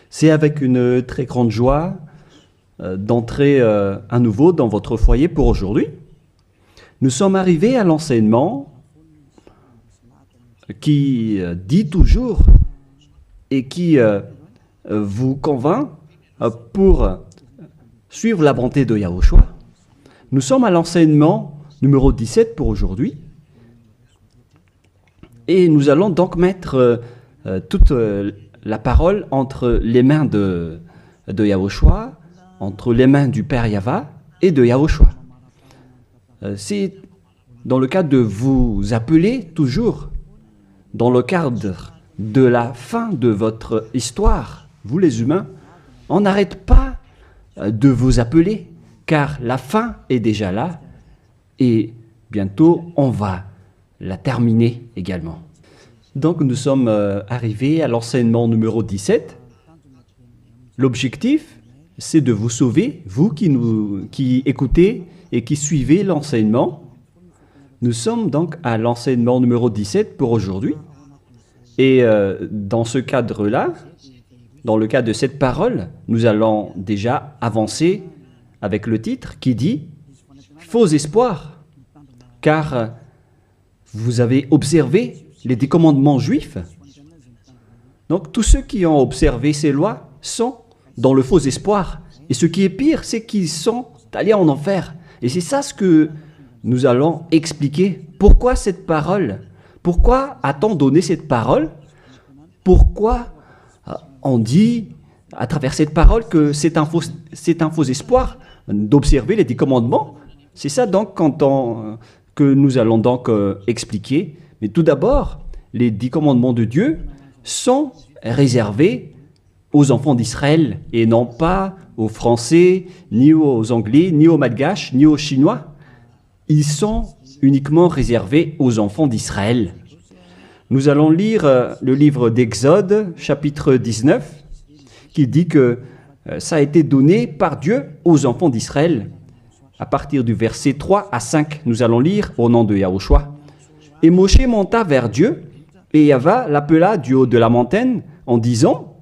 C'est avec une très grande joie d'entrer à nouveau dans votre foyer pour aujourd'hui. Nous sommes arrivés à l'enseignement qui dit toujours et qui vous convainc pour suivre la bonté de Yahushua. Nous sommes à l'enseignement numéro 17 pour aujourd'hui. Et nous allons donc mettre toute la parole entre les mains de Yahushua, entre les mains du Père Yahva et de Yahushua. C'est dans le cadre de vous appeler toujours, dans le cadre de la fin de votre histoire, vous les humains, on n'arrête pas de vous appeler, car la fin est déjà là et bientôt on va la terminer également. Donc nous sommes arrivés à l'enseignement numéro 17. L'objectif, c'est de vous sauver, vous qui écoutez et qui suivez l'enseignement. Nous sommes donc à l'enseignement numéro 17 pour aujourd'hui. Et dans ce cadre-là, dans le cadre de cette parole, nous allons déjà avancer avec le titre qui dit « Faux espoirs », car vous avez observé les 10 commandements juifs. Donc tous ceux qui ont observé ces lois sont dans le faux espoir. Et ce qui est pire, c'est qu'ils sont allés en enfer. Et c'est ça ce que nous allons expliquer. Pourquoi cette parole? Pourquoi a-t-on donné cette parole? Pourquoi on dit à travers cette parole que c'est un faux espoir d'observer les 10 commandements? C'est ça donc que nous allons donc expliquer. Mais tout d'abord, les 10 commandements de Dieu sont réservés aux enfants d'Israël et non pas aux Français, ni aux Anglais, ni aux Malgaches, ni aux Chinois. Ils sont uniquement réservés aux enfants d'Israël. Nous allons lire le livre d'Exode, chapitre 19, qui dit que ça a été donné par Dieu aux enfants d'Israël. À partir du verset 3 à 5, nous allons lire au nom de Yahushua. Et Moshe monta vers Dieu, et Yahva l'appela du haut de la montagne en disant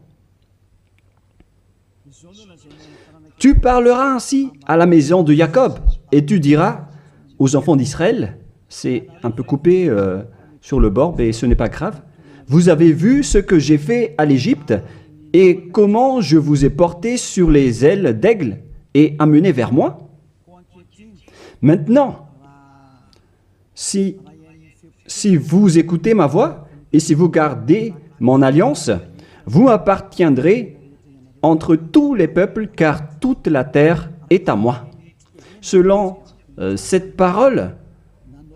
« Tu parleras ainsi à la maison de Jacob, et tu diras aux enfants d'Israël, c'est un peu coupé sur le bord, mais ce n'est pas grave, vous avez vu ce que j'ai fait à l'Égypte, et comment je vous ai porté sur les ailes d'aigle et amené vers moi. Maintenant, si vous écoutez ma voix et si vous gardez mon alliance, vous appartiendrez entre tous les peuples, car toute la terre est à moi. » Selon cette parole,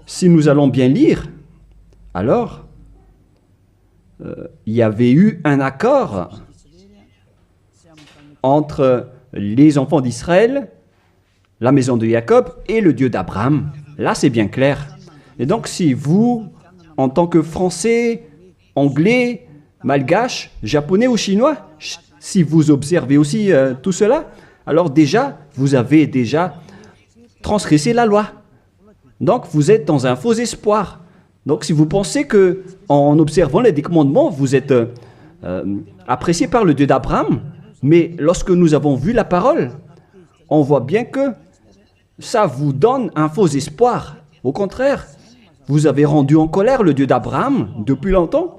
si nous allons bien lire, alors il y avait eu un accord entre les enfants d'Israël, la maison de Jacob et le Dieu d'Abraham. Là, c'est bien clair. Et donc, si vous, en tant que Français, Anglais, Malgache, Japonais ou Chinois, si vous observez aussi tout cela, alors déjà, vous avez déjà transgressé la loi. Donc, vous êtes dans un faux espoir. Donc, si vous pensez que en observant les 10 commandements, vous êtes apprécié par le Dieu d'Abraham, mais lorsque nous avons vu la parole, on voit bien que ça vous donne un faux espoir. Au contraire, vous avez rendu en colère le Dieu d'Abraham depuis longtemps,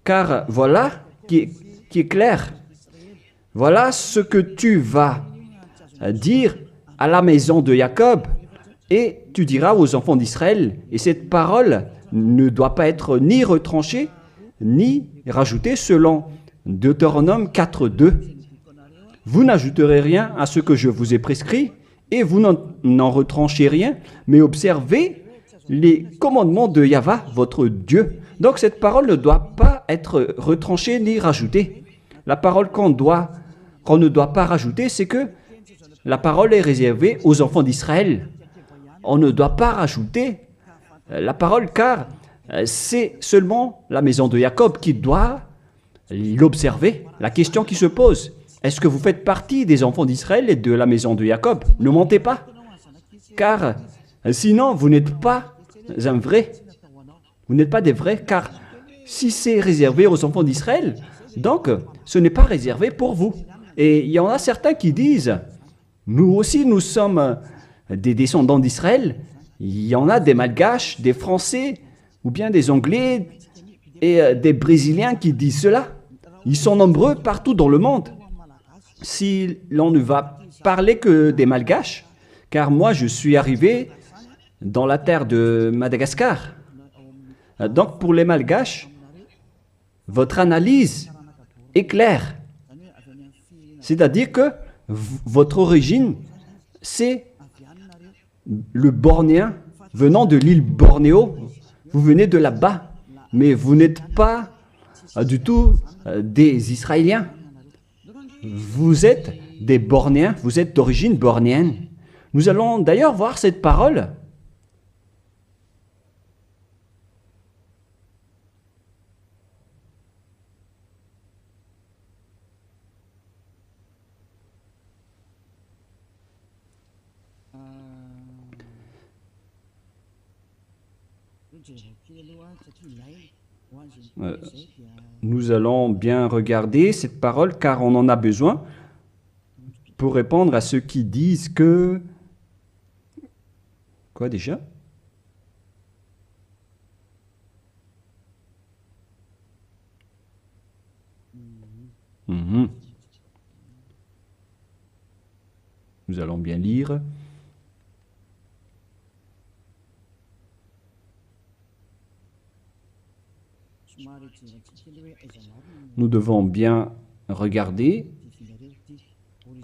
car voilà qui est clair. Voilà ce que tu vas dire à la maison de Jacob et tu diras aux enfants d'Israël. Et cette parole ne doit pas être ni retranchée, ni rajoutée selon Deutéronome 4.2. Vous n'ajouterez rien à ce que je vous ai prescrit et vous n'en retranchez rien, mais observez les commandements de Yahva, votre Dieu. Donc cette parole ne doit pas être retranchée ni rajoutée. La parole qu'on ne doit pas rajouter, c'est que la parole est réservée aux enfants d'Israël. On ne doit pas rajouter la parole car c'est seulement la maison de Jacob qui doit l'observer. La question qui se pose, est-ce que vous faites partie des enfants d'Israël et de la maison de Jacob? Ne mentez pas, car sinon vous n'êtes pas un vrai. Vous n'êtes pas des vrais, car Si c'est réservé aux enfants d'Israël, donc ce n'est pas réservé pour vous. Et il y en a certains qui disent, nous aussi nous sommes des descendants d'Israël. Il y en a des Malgaches, des Français, ou bien des Anglais et des Brésiliens qui disent cela. Ils sont nombreux partout dans le monde. Si l'on ne va parler que des Malgaches, car moi je suis arrivé dans la terre de Madagascar. Donc pour les Malgaches, votre analyse est claire. C'est-à-dire que votre origine, c'est le Bornéen venant de l'île Bornéo. Vous venez de là-bas, mais vous n'êtes pas du tout des Israéliens. Vous êtes des Bornéens, vous êtes d'origine bornéenne. Nous allons d'ailleurs voir cette parole. Nous allons bien regarder cette parole car on en a besoin pour répondre à ceux qui disent que... Quoi déjà? Nous allons bien lire. Nous devons bien regarder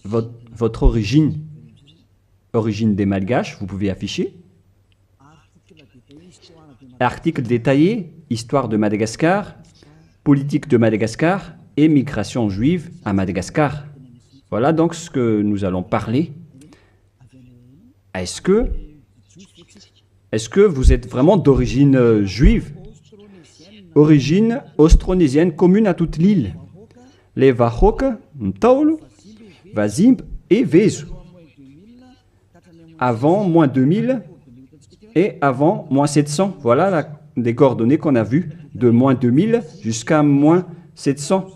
votre origine des Malgaches, vous pouvez afficher. Article détaillé, histoire de Madagascar, politique de Madagascar et migration juive à Madagascar. Voilà donc ce que nous allons parler. Est-ce que vous êtes vraiment d'origine juive? Origine austronésienne commune à toute l'île. Les Wahok, Ntaolo, Wazimb et Vezu. Avant moins 2000 et avant moins 700. Voilà les coordonnées qu'on a vues de moins 2000 jusqu'à moins 700.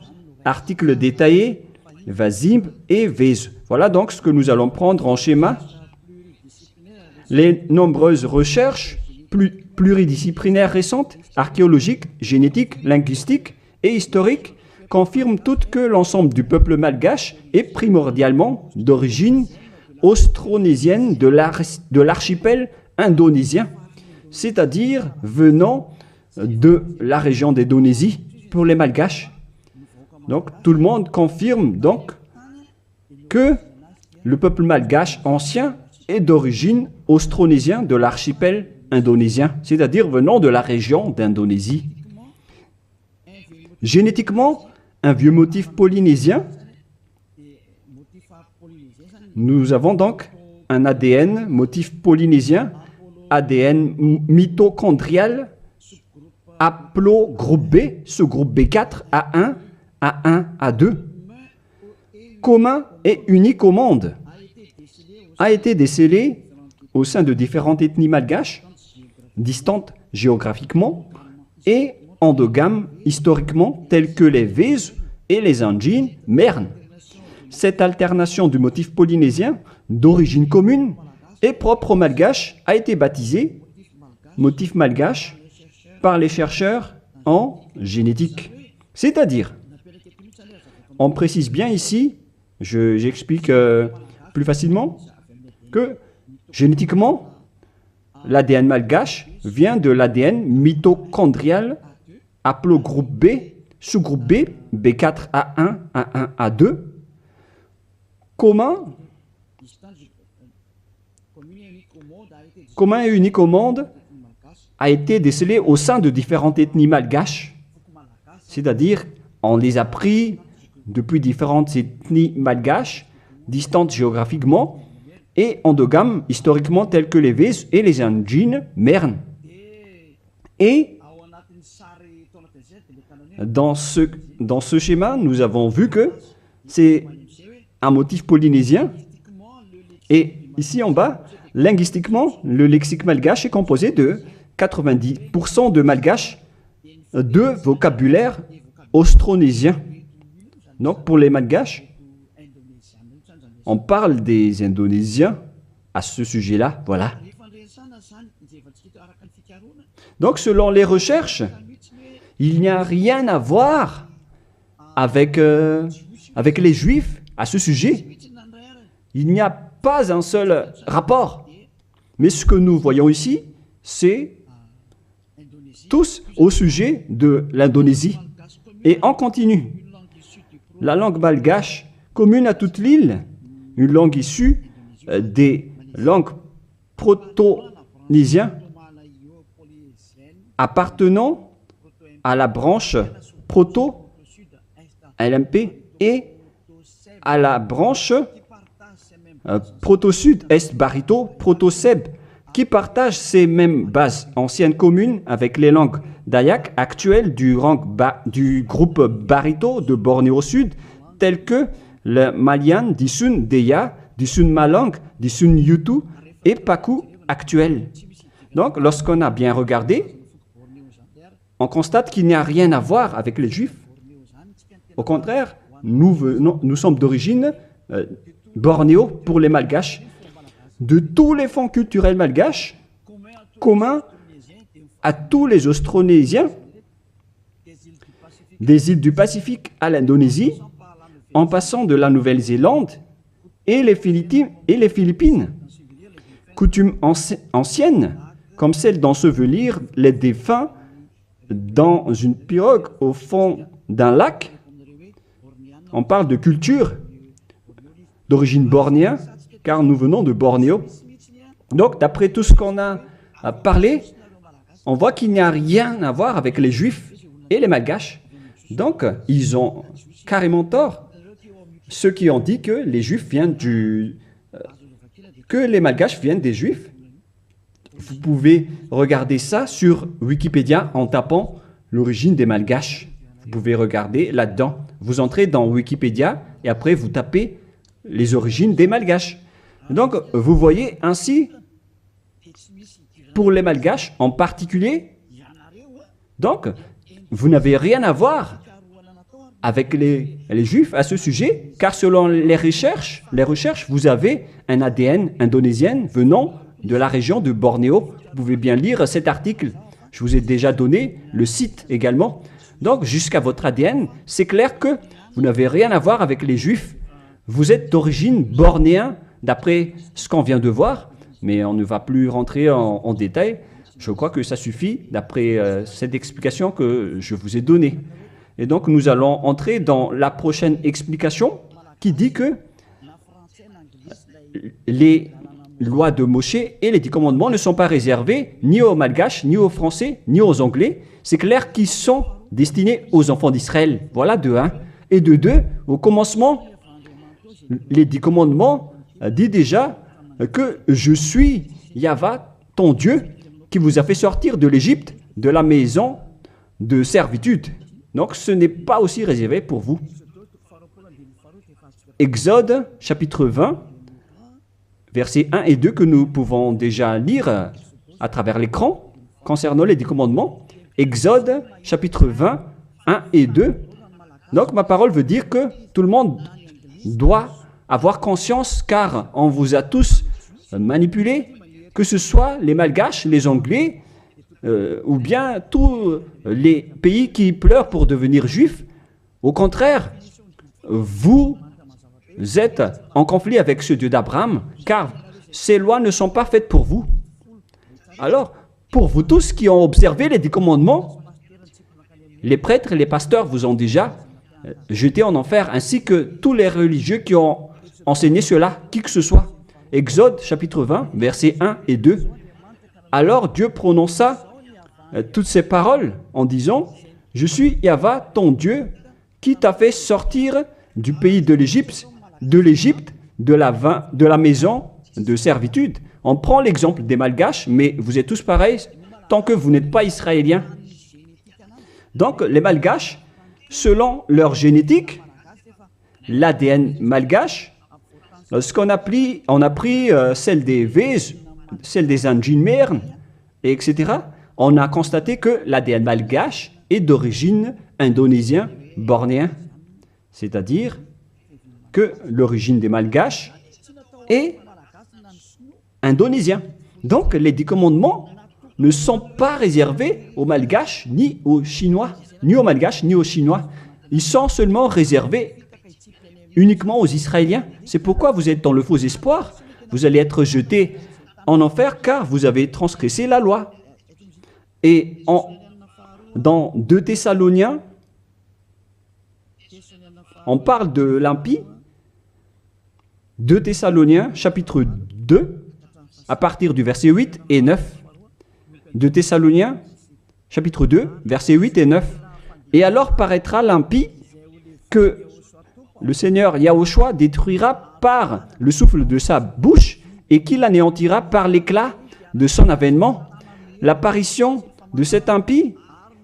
Article détaillé, Wazimb et Vezu. Voilà donc ce que nous allons prendre en schéma. Les nombreuses recherches pluridisciplinaires récentes, archéologiques, génétiques, linguistiques et historiques, confirment toutes que l'ensemble du peuple malgache est primordialement d'origine austronésienne de l'archipel indonésien, c'est-à-dire venant de la région d'Indonésie pour les Malgaches. Donc tout le monde confirme donc que le peuple malgache ancien est d'origine austronésienne de l'archipel indonésien, c'est-à-dire venant de la région d'Indonésie. Génétiquement, un vieux motif polynésien. Nous avons donc un ADN motif polynésien, ADN mitochondrial, haplogroupe B, sous-groupe B4, A1, A1, A2, commun et unique au monde, a été décelé au sein de différentes ethnies malgaches, distantes géographiquement et endogames historiquement, telles que les Vezu et les Anjin Mern. Cette alternation du motif polynésien d'origine commune et propre au malgache a été baptisée motif malgache par les chercheurs en génétique. C'est-à-dire, on précise bien ici, j'explique plus facilement, que génétiquement, l'ADN malgache vient de l'ADN mitochondrial haplogroupe B, sous-groupe B, B4, A1, A1, A2, commun et unique au monde, a été décelé au sein de différentes ethnies malgaches, c'est-à-dire on les a pris depuis différentes ethnies malgaches, distantes géographiquement, et endogames historiquement tels que les Vezu et les Anjin Mern. Et dans ce schéma, nous avons vu que c'est un motif polynésien. Et ici en bas, linguistiquement, le lexique malgache est composé de 90% de malgache deux vocabulaires austronésiens. Donc pour les Malgaches, on parle des Indonésiens à ce sujet-là, voilà. Donc selon les recherches, il n'y a rien à voir avec les Juifs à ce sujet. Il n'y a pas un seul rapport. Mais ce que nous voyons ici, c'est tous au sujet de l'Indonésie. Et on continue. La langue malgache, commune à toute l'île, une langue issue des langues proto-nésiennes appartenant à la branche proto-LMP et à la branche proto-sud, est-barito, proto-seb, qui partagent ces mêmes bases anciennes communes avec les langues dayak actuelles du groupe barito de Bornéo Sud, telles que le Malian, Disun Deya, Disun Malang, Disun Yutu et Paku actuel. Donc, lorsqu'on a bien regardé, on constate qu'il n'y a rien à voir avec les Juifs. Au contraire, nous sommes d'origine bornéo pour les Malgaches. De tous les fonds culturels malgaches, communs à tous les Austronésiens, des îles du Pacifique à l'Indonésie, en passant de la Nouvelle-Zélande et les Philippines. Coutumes anciennes, comme celle d'ensevelir les défunts dans une pirogue au fond d'un lac. On parle de culture d'origine bornéenne, car nous venons de Bornéo. Donc, d'après tout ce qu'on a parlé, on voit qu'il n'y a rien à voir avec les Juifs et les Malgaches. Donc, ils ont carrément tort. Ceux qui ont dit que les Juifs viennent que les Malgaches viennent des Juifs. Vous pouvez regarder ça sur Wikipédia en tapant l'origine des Malgaches. Vous pouvez regarder là-dedans. Vous entrez dans Wikipédia et après vous tapez les origines des Malgaches. Donc, vous voyez ainsi, pour les Malgaches en particulier, donc, vous n'avez rien à voir avec les Juifs à ce sujet, car selon les recherches, vous avez un ADN indonésien venant de la région de Bornéo. Vous pouvez bien lire cet article. Je vous ai déjà donné le site également. Donc, jusqu'à votre ADN, c'est clair que vous n'avez rien à voir avec les Juifs. Vous êtes d'origine bornéen, d'après ce qu'on vient de voir, mais on ne va plus rentrer en détail. Je crois que ça suffit d'après cette explication que je vous ai donnée. Et donc, nous allons entrer dans la prochaine explication qui dit que les lois de Moshe et les 10 commandements ne sont pas réservés ni aux Malgaches, ni aux Français, ni aux Anglais. C'est clair qu'ils sont destinés aux enfants d'Israël. Voilà de 1. Et de 2, au commencement, les 10 commandements dit déjà que je suis Yahweh, ton Dieu, qui vous a fait sortir de l'Égypte, de la maison de servitude. Donc ce n'est pas aussi réservé pour vous. Exode chapitre 20, versets 1 et 2 que nous pouvons déjà lire à travers l'écran concernant les 10 commandements. Exode chapitre 20, 1 et 2. Donc ma parole veut dire que tout le monde doit avoir conscience, car on vous a tous manipulés, que ce soit les Malgaches, les Anglais, ou bien tous les pays qui pleurent pour devenir juifs. Au contraire, vous êtes en conflit avec ce Dieu d'Abraham, car ces lois ne sont pas faites pour vous. Alors, pour vous tous qui ont observé les 10 commandements, les prêtres et les pasteurs vous ont déjà jeté en enfer, ainsi que tous les religieux qui ont enseigné cela, qui que ce soit. Exode chapitre 20, versets 1 et 2. Alors Dieu prononça toutes ces paroles en disant « Je suis Yahweh, ton Dieu, qui t'a fait sortir du pays de l'Égypte, de la maison de servitude. » On prend l'exemple des Malgaches, mais vous êtes tous pareils tant que vous n'êtes pas Israéliens. Donc les Malgaches, selon leur génétique, l'ADN malgache, lorsqu'on a pris celle des Vèze, celle des Anjinmer, etc., on a constaté que l'ADN malgache est d'origine indonésien bornéen, c'est-à-dire que l'origine des Malgaches est indonésien. Donc les 10 commandements ne sont pas réservés aux Malgaches ni aux Chinois, ni aux Malgaches ni aux Chinois. Ils sont seulement réservés uniquement aux Israéliens. C'est pourquoi vous êtes dans le faux espoir. Vous allez être jetés en enfer car vous avez transgressé la loi. Et dans 2 Thessaloniens, on parle de l'impie. 2 Thessaloniens, chapitre 2, à partir du verset 8 et 9. 2 Thessaloniens, chapitre 2, versets 8 et 9. Et alors paraîtra l'impie que le Seigneur Yahushua détruira par le souffle de sa bouche et qu'il anéantira par l'éclat de son avènement. L'apparition de cet impie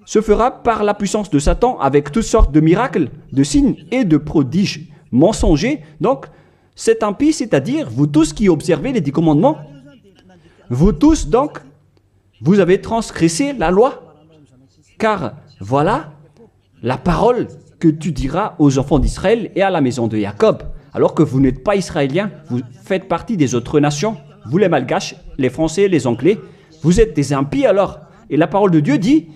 se fera par la puissance de Satan avec toutes sortes de miracles, de signes et de prodiges mensongers. Donc, cet impie, c'est-à-dire vous tous qui observez les 10 commandements, vous tous donc, vous avez transgressé la loi. Car voilà la parole que tu diras aux enfants d'Israël et à la maison de Jacob. Alors que vous n'êtes pas israéliens, vous faites partie des autres nations. Vous les Malgaches, les Français, les Anglais, vous êtes des impies alors. Et la parole de Dieu dit,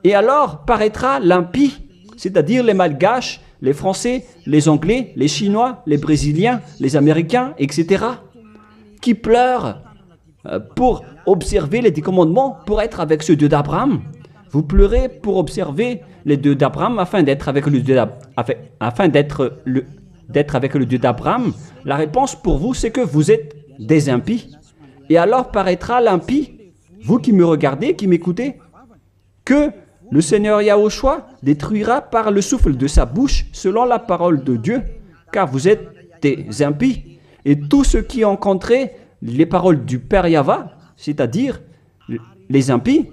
et alors paraîtra l'impie, c'est-à-dire les Malgaches, les Français, les Anglais, les Chinois, les Brésiliens, les Américains, etc., qui pleurent pour observer les 10 commandements, pour être avec ce Dieu d'Abraham. Vous pleurez pour observer les Dieux d'Abraham afin d'être avec le Dieu avec le Dieu d'Abraham. La réponse pour vous, c'est que vous êtes des impies. Et alors paraîtra l'impie, vous qui me regardez, qui m'écoutez, que le Seigneur Yahushua détruira par le souffle de sa bouche selon la parole de Dieu, car vous êtes des impies. Et tous ceux qui ont rencontré les paroles du Père Yahva, c'est-à-dire les impies,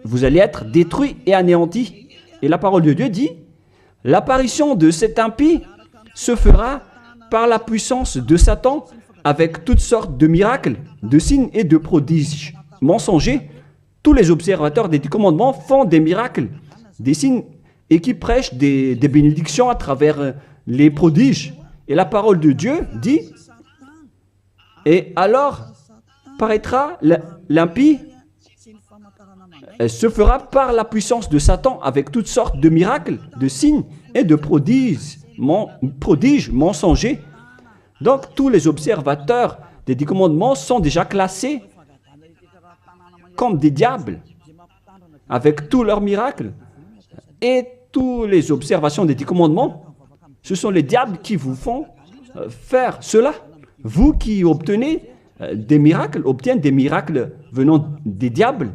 vous allez être détruits et anéantis. Et la parole de Dieu dit, l'apparition de cet impie se fera par la puissance de Satan avec toutes sortes de miracles, de signes et de prodiges mensongers. Tous les observateurs des 10 commandements font des miracles, des signes et qui prêchent des bénédictions à travers les prodiges. Et la parole de Dieu dit, et alors paraîtra l'impie, se fera par la puissance de Satan avec toutes sortes de miracles, de signes et de prodiges mensongers. Donc tous les observateurs des 10 commandements sont déjà classés comme des diables, avec tous leurs miracles. Et toutes les observations des 10 commandements, ce sont les diables qui vous font faire cela. Vous qui obtenez des miracles, venant des diables.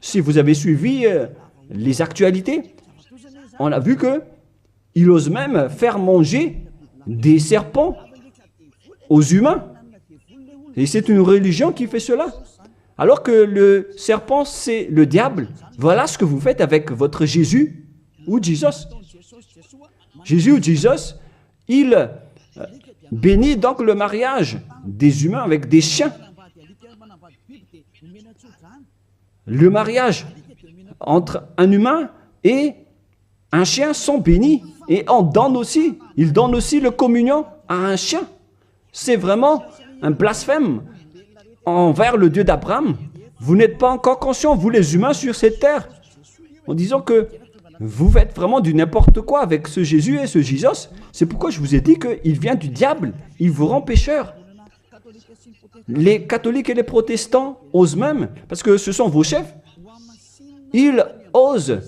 Si vous avez suivi les actualités, on a vu qu'il ose même faire manger des serpents aux humains. Et c'est une religion qui fait cela. Alors que le serpent, c'est le diable. Voilà ce que vous faites avec votre Jésus ou Jesus. Jésus ou Jesus, il bénit donc le mariage des humains avec des chiens. Le mariage entre un humain et un chien sont bénis. Et il donne aussi le communion à un chien. C'est vraiment un blasphème envers le Dieu d'Abraham. Vous n'êtes pas encore conscients, vous les humains sur cette terre, en disant que vous faites vraiment du n'importe quoi avec ce Jésus et ce Jesus. C'est pourquoi je vous ai dit qu'il vient du diable. Il vous rend pécheur. Les catholiques et les protestants osent même, parce que ce sont vos chefs, ils osent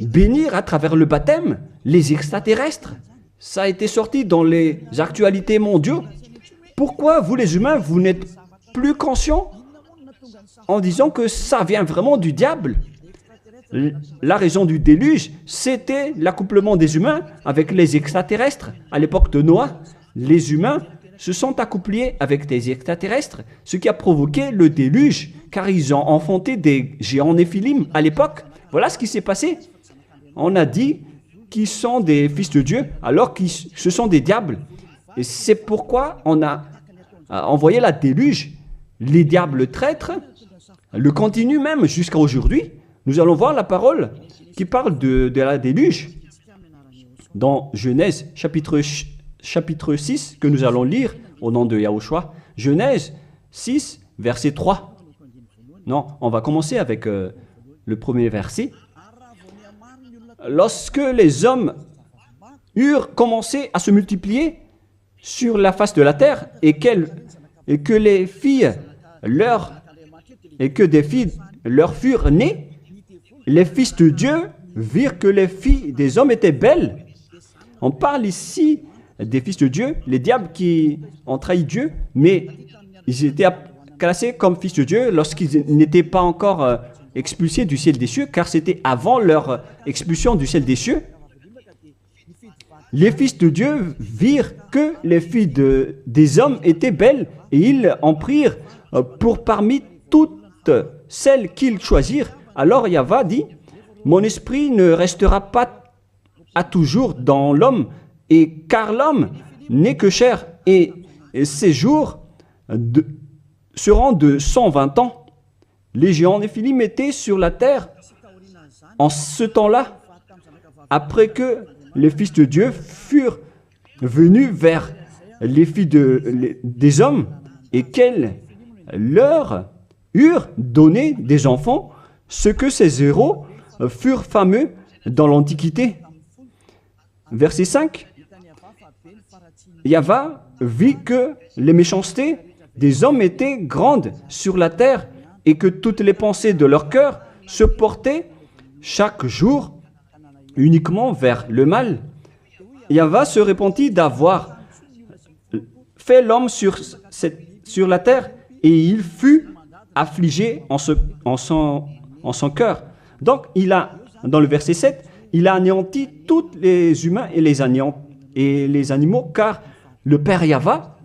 bénir à travers le baptême les extraterrestres. Ça a été sorti dans les actualités mondiaux. Pourquoi vous les humains, vous n'êtes plus conscients en disant que ça vient vraiment du diable? La raison du déluge, c'était l'accouplement des humains avec les extraterrestres. À l'époque de Noah, les humains se sont accouplés avec des extraterrestres, ce qui a provoqué le déluge, car ils ont enfanté des géants néphilim à l'époque. Voilà ce qui s'est passé. On a dit qu'ils sont des fils de Dieu, alors que ce sont des diables. Et c'est pourquoi on a envoyé la déluge. Les diables traîtres le continuent même jusqu'à aujourd'hui. nous allons voir la parole qui parle de la déluge dans Genèse chapitre 6 que nous allons lire au nom de Yahushua. Genèse 6, verset 3. Non, on va commencer avec le premier verset. Lorsque les hommes eurent commencé à se multiplier sur la face de la terre et que des filles leur furent nées, les fils de Dieu virent que les filles des hommes étaient belles. On parle ici des fils de Dieu, les diables qui ont trahi Dieu, mais ils étaient classés comme fils de Dieu lorsqu'ils n'étaient pas encore expulsés du ciel des cieux, car c'était avant leur expulsion du ciel des cieux. Les fils de Dieu virent que les filles des hommes étaient belles, et ils en prirent pour parmi toutes celles qu'ils choisirent. Alors Yahva dit, « Mon esprit ne restera pas à toujours dans l'homme, et car l'homme n'est que chair, et ses jours seront de 120 ans. » Les géants Néphilim étaient sur la terre en ce temps-là, après que les fils de Dieu furent venus vers les filles des hommes et qu'elles leur eurent donné des enfants, ce que ces héros furent fameux dans l'Antiquité. Verset 5. Yahva vit que les méchancetés des hommes étaient grandes sur la terre et que toutes les pensées de leur cœur se portaient chaque jour uniquement vers le mal. Yahva se repentit d'avoir fait l'homme sur la terre et il fut affligé en son cœur. Donc, dans le verset 7, il a anéanti tous les humains et les animaux, car le Père Yahva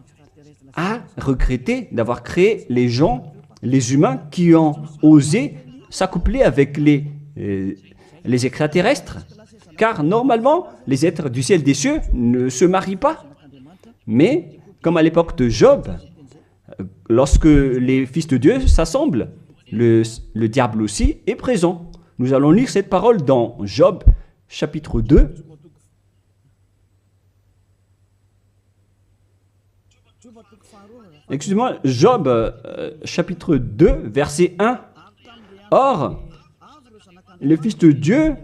a regretté d'avoir créé les gens, les humains qui ont osé s'accoupler avec les extraterrestres. Car normalement, les êtres du ciel des cieux ne se marient pas. Mais, comme à l'époque de Job, lorsque les fils de Dieu s'assemblent, le diable aussi est présent. Nous allons lire cette parole dans Job, chapitre 2. Excusez-moi, Job, chapitre 2, verset 1. Or, les fils de Dieu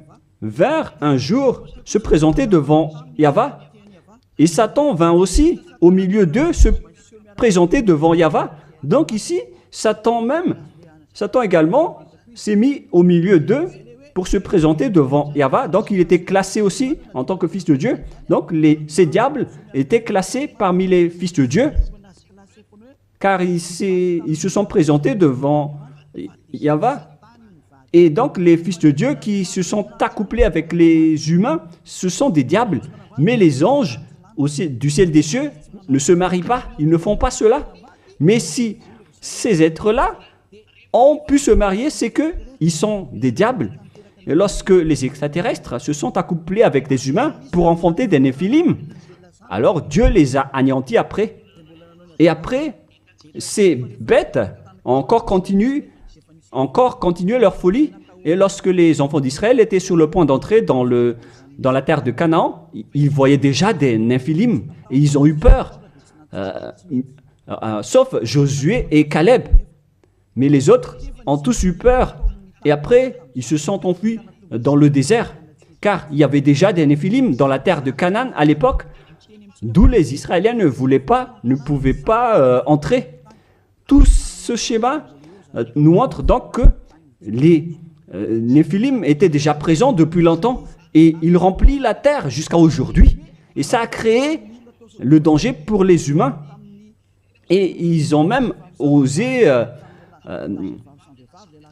vinrent un jour se présenter devant Yahva, et Satan vint aussi au milieu d'eux se présenter devant Yahva. Donc ici, Satan également s'est mis au milieu d'eux pour se présenter devant Yahva. Donc il était classé aussi en tant que fils de Dieu. Donc ces diables étaient classés parmi les fils de Dieu, car ils se sont présentés devant Yahva. Et donc, les fils de Dieu qui se sont accouplés avec les humains, ce sont des diables. Mais les anges du ciel des cieux ne se marient pas, ils ne font pas cela. Mais si ces êtres-là ont pu se marier, c'est qu'ils sont des diables. Et lorsque les extraterrestres se sont accouplés avec des humains pour enfanter des néphilim, alors Dieu les a anéantis après. Et après, ces bêtes ont encore continué leur folie. Et lorsque les enfants d'Israël étaient sur le point d'entrer dans la terre de Canaan, ils voyaient déjà des néphilim et ils ont eu peur, sauf Josué et Caleb. Mais les autres ont tous eu peur et après ils se sont enfuis dans le désert, car il y avait déjà des néphilim dans la terre de Canaan à l'époque, d'où les Israéliens ne pouvaient pas entrer. Tout ce schéma nous montre donc que les néphilim étaient déjà présents depuis longtemps et ils remplissent la terre jusqu'à aujourd'hui. Et ça a créé le danger pour les humains. Et ils ont même osé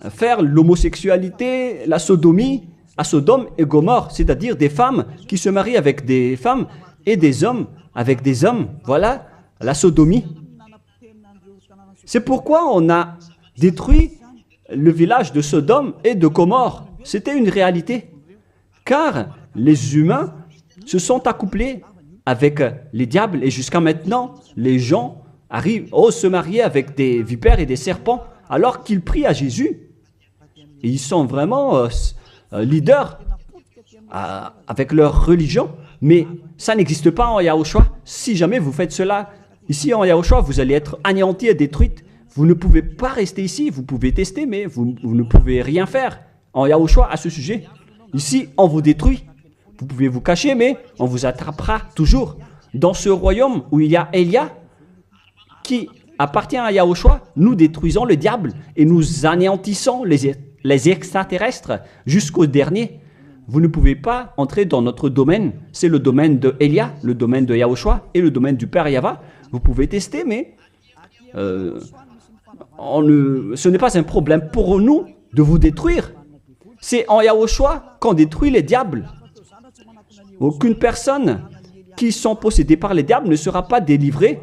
faire l'homosexualité, la sodomie à Sodome et Gomorrhe, c'est-à-dire des femmes qui se marient avec des femmes et des hommes avec des hommes. Voilà la sodomie. C'est pourquoi on a détruit le village de Sodome et de Gomorrhe. C'était une réalité. Car les humains se sont accouplés avec les diables et jusqu'à maintenant, les gens osent se marier avec des vipères et des serpents alors qu'ils prient à Jésus. Et ils sont vraiment leaders avec leur religion. Mais ça n'existe pas en Yahushua. Si jamais vous faites cela ici en Yahushua, vous allez être anéantis et détruits. Vous ne pouvez pas rester ici. Vous pouvez tester, mais vous ne pouvez rien faire en Yahushua à ce sujet. Ici, on vous détruit. Vous pouvez vous cacher, mais on vous attrapera toujours. Dans ce royaume où il y a Elia, qui appartient à Yahushua, nous détruisons le diable et nous anéantissons les extraterrestres jusqu'au dernier. Vous ne pouvez pas entrer dans notre domaine. C'est le domaine de Elia, le domaine de Yahushua et le domaine du Père Yahva. Vous pouvez tester, mais ce n'est pas un problème pour nous de vous détruire. C'est en Yahushua qu'on détruit les diables. Aucune personne qui sont possédées par les diables ne sera pas délivrée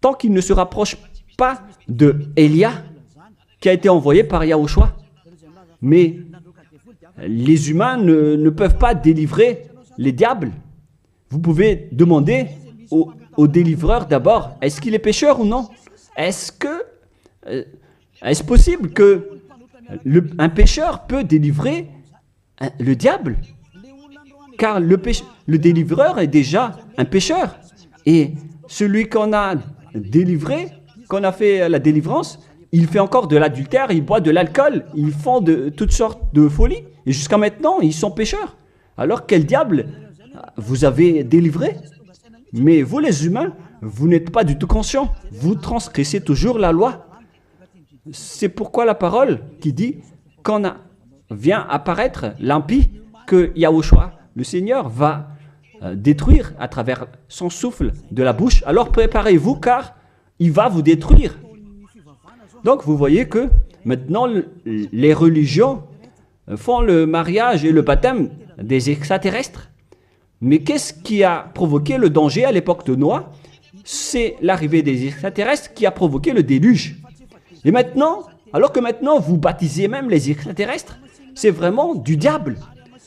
tant qu'il ne se rapproche pas de Elia qui a été envoyé par Yahushua. Mais les humains ne peuvent pas délivrer les diables. Vous pouvez demander au délivreur d'abord, est-ce qu'il est pécheur ou non? Est-ce possible que un pécheur peut délivrer le diable? Car le délivreur est déjà un pécheur. Et celui qu'on a délivré, qu'on a fait la délivrance, il fait encore de l'adultère, il boit de l'alcool, ils font de toutes sortes de folies. Et jusqu'à maintenant, ils sont pécheurs. Alors quel diable vous avez délivré? Mais vous les humains, vous n'êtes pas du tout conscients. Vous transgressez toujours la loi. C'est pourquoi la parole qui dit quand vient apparaître l'impie, que Yahushua, le Seigneur, va détruire à travers son souffle de la bouche. Alors préparez-vous car il va vous détruire. Donc vous voyez que maintenant les religions font le mariage et le baptême des extraterrestres. Mais qu'est-ce qui a provoqué le danger à l'époque de Noé? C'est l'arrivée des extraterrestres qui a provoqué le déluge. Et maintenant, alors que maintenant vous baptisez même les extraterrestres, c'est vraiment du diable.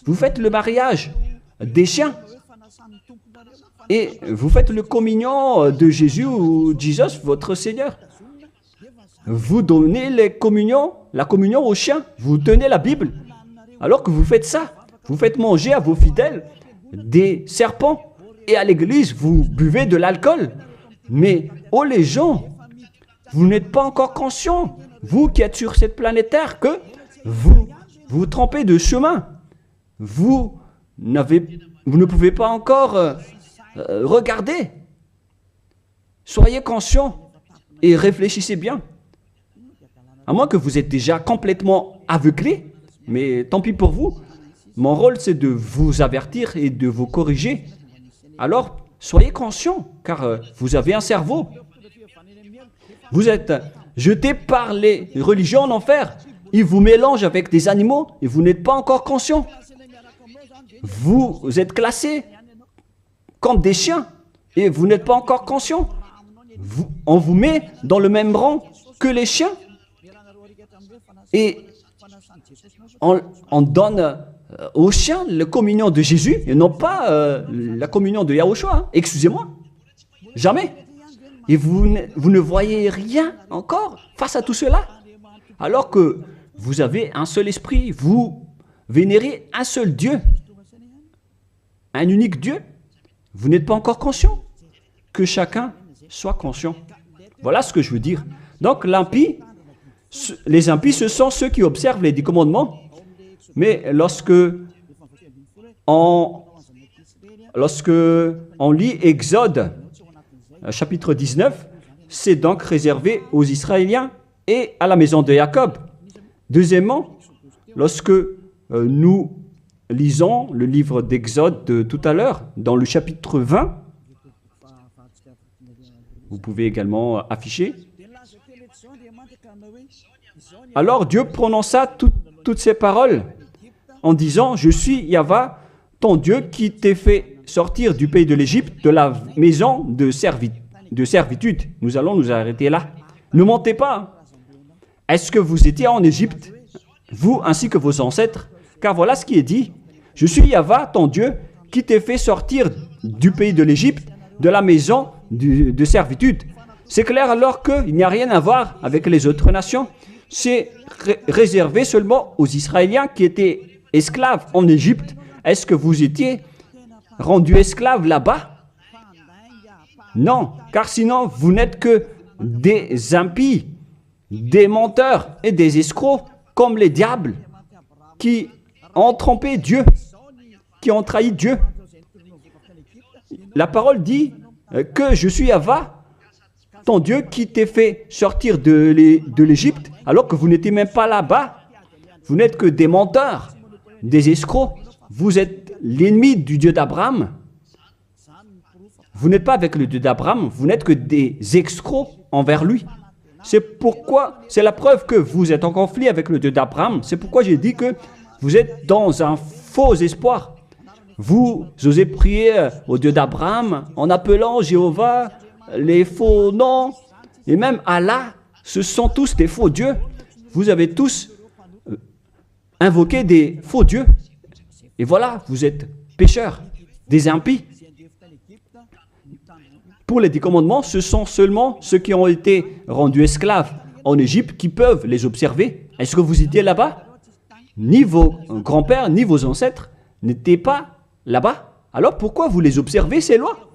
Vous faites le mariage des chiens. Et vous faites le communion de Jésus ou Jesus, votre Seigneur. Vous donnez la communion aux chiens. Vous tenez la Bible. Alors que vous faites ça, vous faites manger à vos fidèles des serpents. Et à l'église, vous buvez de l'alcool. Mais, oh les gens, vous n'êtes pas encore conscients, vous qui êtes sur cette planète Terre, que vous trompez de chemin. Vous ne pouvez pas encore regarder. Soyez conscients et réfléchissez bien. À moins que vous êtes déjà complètement aveuglé, mais tant pis pour vous. Mon rôle, c'est de vous avertir et de vous corriger. Alors, soyez conscients, car vous avez un cerveau. Vous êtes jetés par les religions en enfer. Ils vous mélangent avec des animaux et vous n'êtes pas encore conscients. Vous êtes classés comme des chiens et vous n'êtes pas encore conscients. On vous met dans le même rang que les chiens et on donne aux chiens la communion de Jésus et non pas la communion de Yahushua. Excusez-moi. Jamais. Et vous ne voyez rien encore face à tout cela. Alors que vous avez un seul esprit, vous vénérez un seul Dieu, un unique Dieu. Vous n'êtes pas encore conscient. Que chacun soit conscient. Voilà ce que je veux dire. Donc les impies, ce sont ceux qui observent les 10 commandements. Mais lorsque on lit Exode, chapitre 19, c'est donc réservé aux Israéliens et à la maison de Jacob. Deuxièmement, lorsque nous lisons le livre d'Exode de tout à l'heure, dans le chapitre 20, vous pouvez également afficher. Alors Dieu prononça toutes ces paroles en disant « Je suis Yahva, ton Dieu qui t'ai fait sortir du pays de l'Égypte, de la maison de servitude. » Nous allons nous arrêter là. Ne mentez pas. Est-ce que vous étiez en Égypte, vous ainsi que vos ancêtres? Car voilà ce qui est dit. « Je suis Yahva, ton Dieu, qui t'ai fait sortir du pays de l'Égypte, de la maison de servitude. » C'est clair alors qu'il n'y a rien à voir avec les autres nations. c'est réservé seulement aux Israéliens qui étaient esclaves en Égypte. Est-ce que vous étiez rendus esclaves là-bas? Non, car sinon vous n'êtes que des impies, des menteurs et des escrocs comme les diables qui ont trompé Dieu, qui ont trahi Dieu. La parole dit que je suis Yahva, ton Dieu qui t'ai fait sortir de l'Égypte alors que vous n'étiez même pas là-bas. Vous n'êtes que des menteurs, des escrocs. Vous êtes l'ennemi du Dieu d'Abraham. Vous n'êtes pas avec le Dieu d'Abraham, vous n'êtes que des escrocs envers lui. C'est pourquoi, c'est la preuve que vous êtes en conflit avec le Dieu d'Abraham. C'est pourquoi j'ai dit que vous êtes dans un faux espoir. Vous osez prier au Dieu d'Abraham en appelant Jéhovah les faux noms. Et même Allah, ce sont tous des faux dieux. Vous avez tous invoqué des faux dieux. Et voilà, vous êtes pécheurs, des impies. Pour les 10 commandements, ce sont seulement ceux qui ont été rendus esclaves en Égypte qui peuvent les observer. Est-ce que vous étiez là-bas? Ni vos grands-pères, ni vos ancêtres n'étaient pas là-bas. Alors pourquoi vous les observez, ces lois?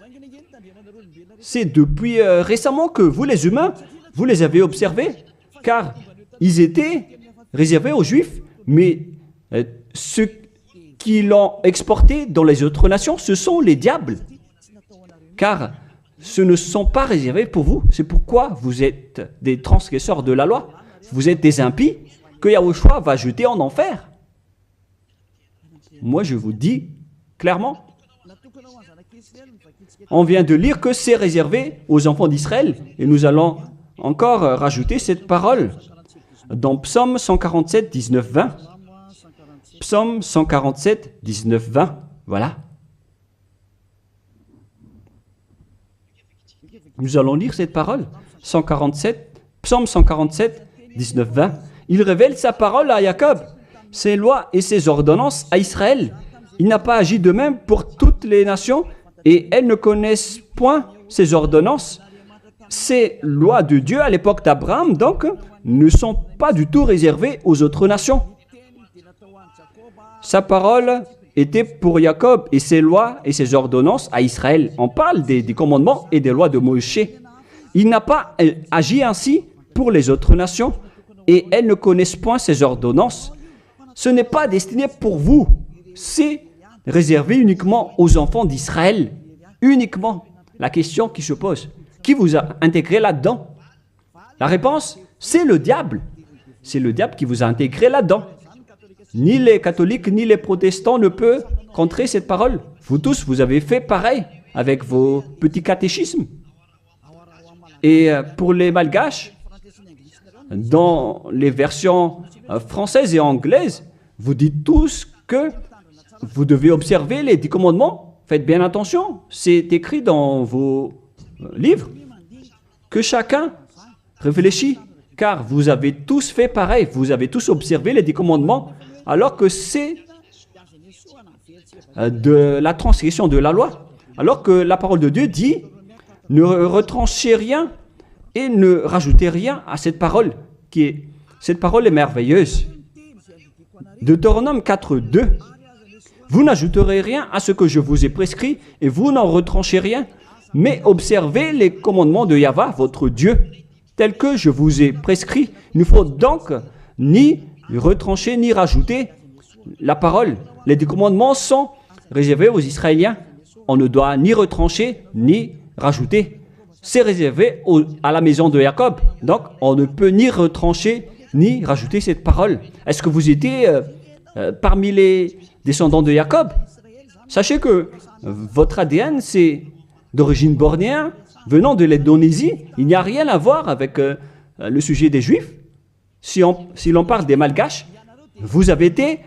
C'est depuis récemment que vous, les humains, vous les avez observés, car ils étaient réservés aux Juifs, mais ceux qui l'ont exporté dans les autres nations, ce sont les diables. Car ce ne sont pas réservés pour vous. C'est pourquoi vous êtes des transgresseurs de la loi. Vous êtes des impies que Yahushua va jeter en enfer. Moi, je vous dis clairement, on vient de lire que c'est réservé aux enfants d'Israël. Et nous allons encore rajouter cette parole dans Psaume 147, 19, 20. Psaume 147, 19, 20. Voilà. Nous allons lire cette parole. Psaume 147, 19, 20. Il révèle sa parole à Jacob, ses lois et ses ordonnances à Israël. Il n'a pas agi de même pour toutes les nations et elles ne connaissent point ses ordonnances. Ces lois de Dieu à l'époque d'Abraham, donc, ne sont pas du tout réservées aux autres nations. Sa parole était pour Jacob et ses lois et ses ordonnances à Israël. On parle des commandements et des lois de Moïse. Il n'a pas agi ainsi pour les autres nations et elles ne connaissent point ses ordonnances. Ce n'est pas destiné pour vous, c'est réservé uniquement aux enfants d'Israël. Uniquement. La question qui se pose, qui vous a intégré là-dedans? La réponse, c'est le diable. C'est le diable qui vous a intégré là-dedans. Ni les catholiques, ni les protestants ne peuvent contrer cette parole. Vous tous, vous avez fait pareil avec vos petits catéchismes. Et pour les malgaches, dans les versions françaises et anglaises, vous dites tous que vous devez observer les 10 commandements. Faites bien attention, c'est écrit dans vos livres. Que chacun réfléchit, car vous avez tous fait pareil. Vous avez tous observé les 10 commandements, alors que c'est de la transgression de la loi. Alors que la parole de Dieu dit, ne retranchez rien et ne rajoutez rien à cette parole. Cette parole est merveilleuse. Deutéronome 4, 2. Vous n'ajouterez rien à ce que je vous ai prescrit et vous n'en retranchez rien, mais observez les commandements de Yahva, votre Dieu, tels que je vous ai prescrits. Il ne faut donc ni retrancher ni rajouter la parole. Les 10 commandements sont réservés aux Israéliens. On ne doit ni retrancher ni rajouter. C'est réservé à la maison de Jacob. Donc, on ne peut ni retrancher ni rajouter cette parole. Est-ce que vous étiez parmi les descendants de Jacob? Sachez que votre ADN, c'est d'origine bornéenne, venant de l'Indonésie. Il n'y a rien à voir avec le sujet des Juifs. Si l'on parle des Malgaches, vous avez été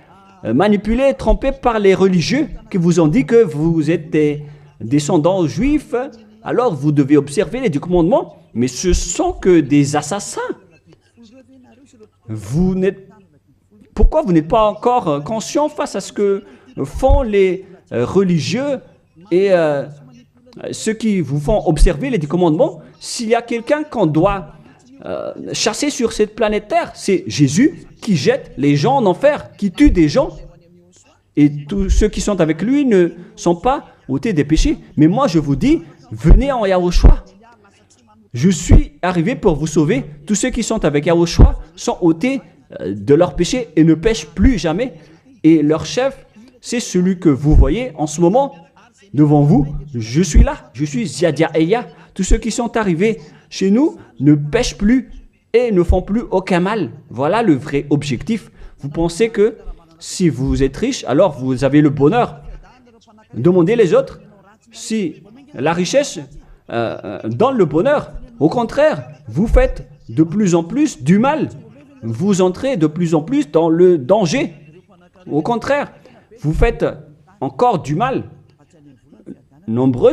manipulés, trompés par les religieux qui vous ont dit que vous êtes des descendants juifs, alors vous devez observer les 10 commandements, mais ce sont que des assassins. Pourquoi vous n'êtes pas encore conscient face à ce que font les religieux et ceux qui vous font observer les 10 commandements? S'il y a quelqu'un qu'on doit chassé sur cette planète Terre. C'est Jésus qui jette les gens en enfer, qui tue des gens. Et tous ceux qui sont avec lui ne sont pas ôtés des péchés. Mais moi, je vous dis, venez en Yahushua. Je suis arrivé pour vous sauver. Tous ceux qui sont avec Yahushua sont ôtés de leurs péchés et ne pêchent plus jamais. Et leur chef, c'est celui que vous voyez en ce moment devant vous. Je suis là, je suis Ziadia Eya. Tous ceux qui sont arrivés chez nous ne pêchent plus et ne font plus aucun mal. Voilà le vrai objectif. Vous pensez que si vous êtes riche, alors vous avez le bonheur. Demandez les autres si la richesse donne le bonheur. Au contraire, vous faites de plus en plus du mal. Vous entrez de plus en plus dans le danger. Au contraire, vous faites encore du mal. Nombreux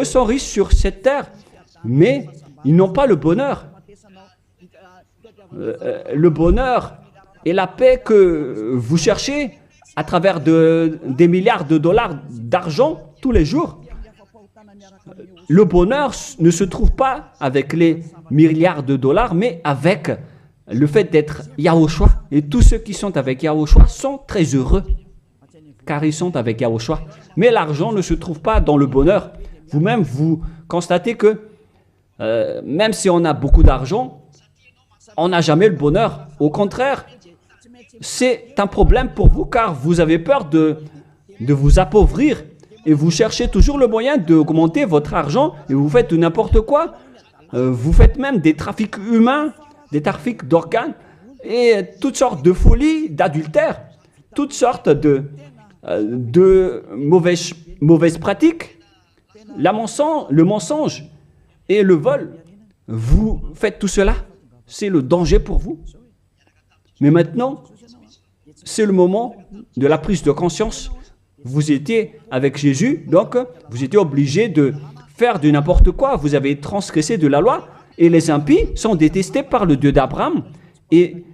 sont riches sur cette terre, mais ils n'ont pas le bonheur. Le bonheur et la paix que vous cherchez à travers des milliards de dollars d'argent tous les jours. Le bonheur ne se trouve pas avec les milliards de dollars, mais avec le fait d'être Yahushua. Et tous ceux qui sont avec Yahushua sont très heureux, car ils sont avec Yahushua. Mais l'argent ne se trouve pas dans le bonheur. Vous-même, vous constatez que même si on a beaucoup d'argent, on n'a jamais le bonheur. Au contraire, c'est un problème pour vous, car vous avez peur de vous appauvrir. Et vous cherchez toujours le moyen d'augmenter votre argent et vous faites n'importe quoi. Vous faites même des trafics humains, des trafics d'organes et toutes sortes de folies, d'adultère, toutes sortes de mauvaises pratiques. Le mensonge et le vol. Vous faites tout cela. C'est le danger pour vous. Mais maintenant, c'est le moment de la prise de conscience. Vous étiez avec Jésus, donc vous étiez obligé de faire de n'importe quoi. Vous avez transgressé de la loi et les impies sont détestés par le Dieu d'Abraham. Et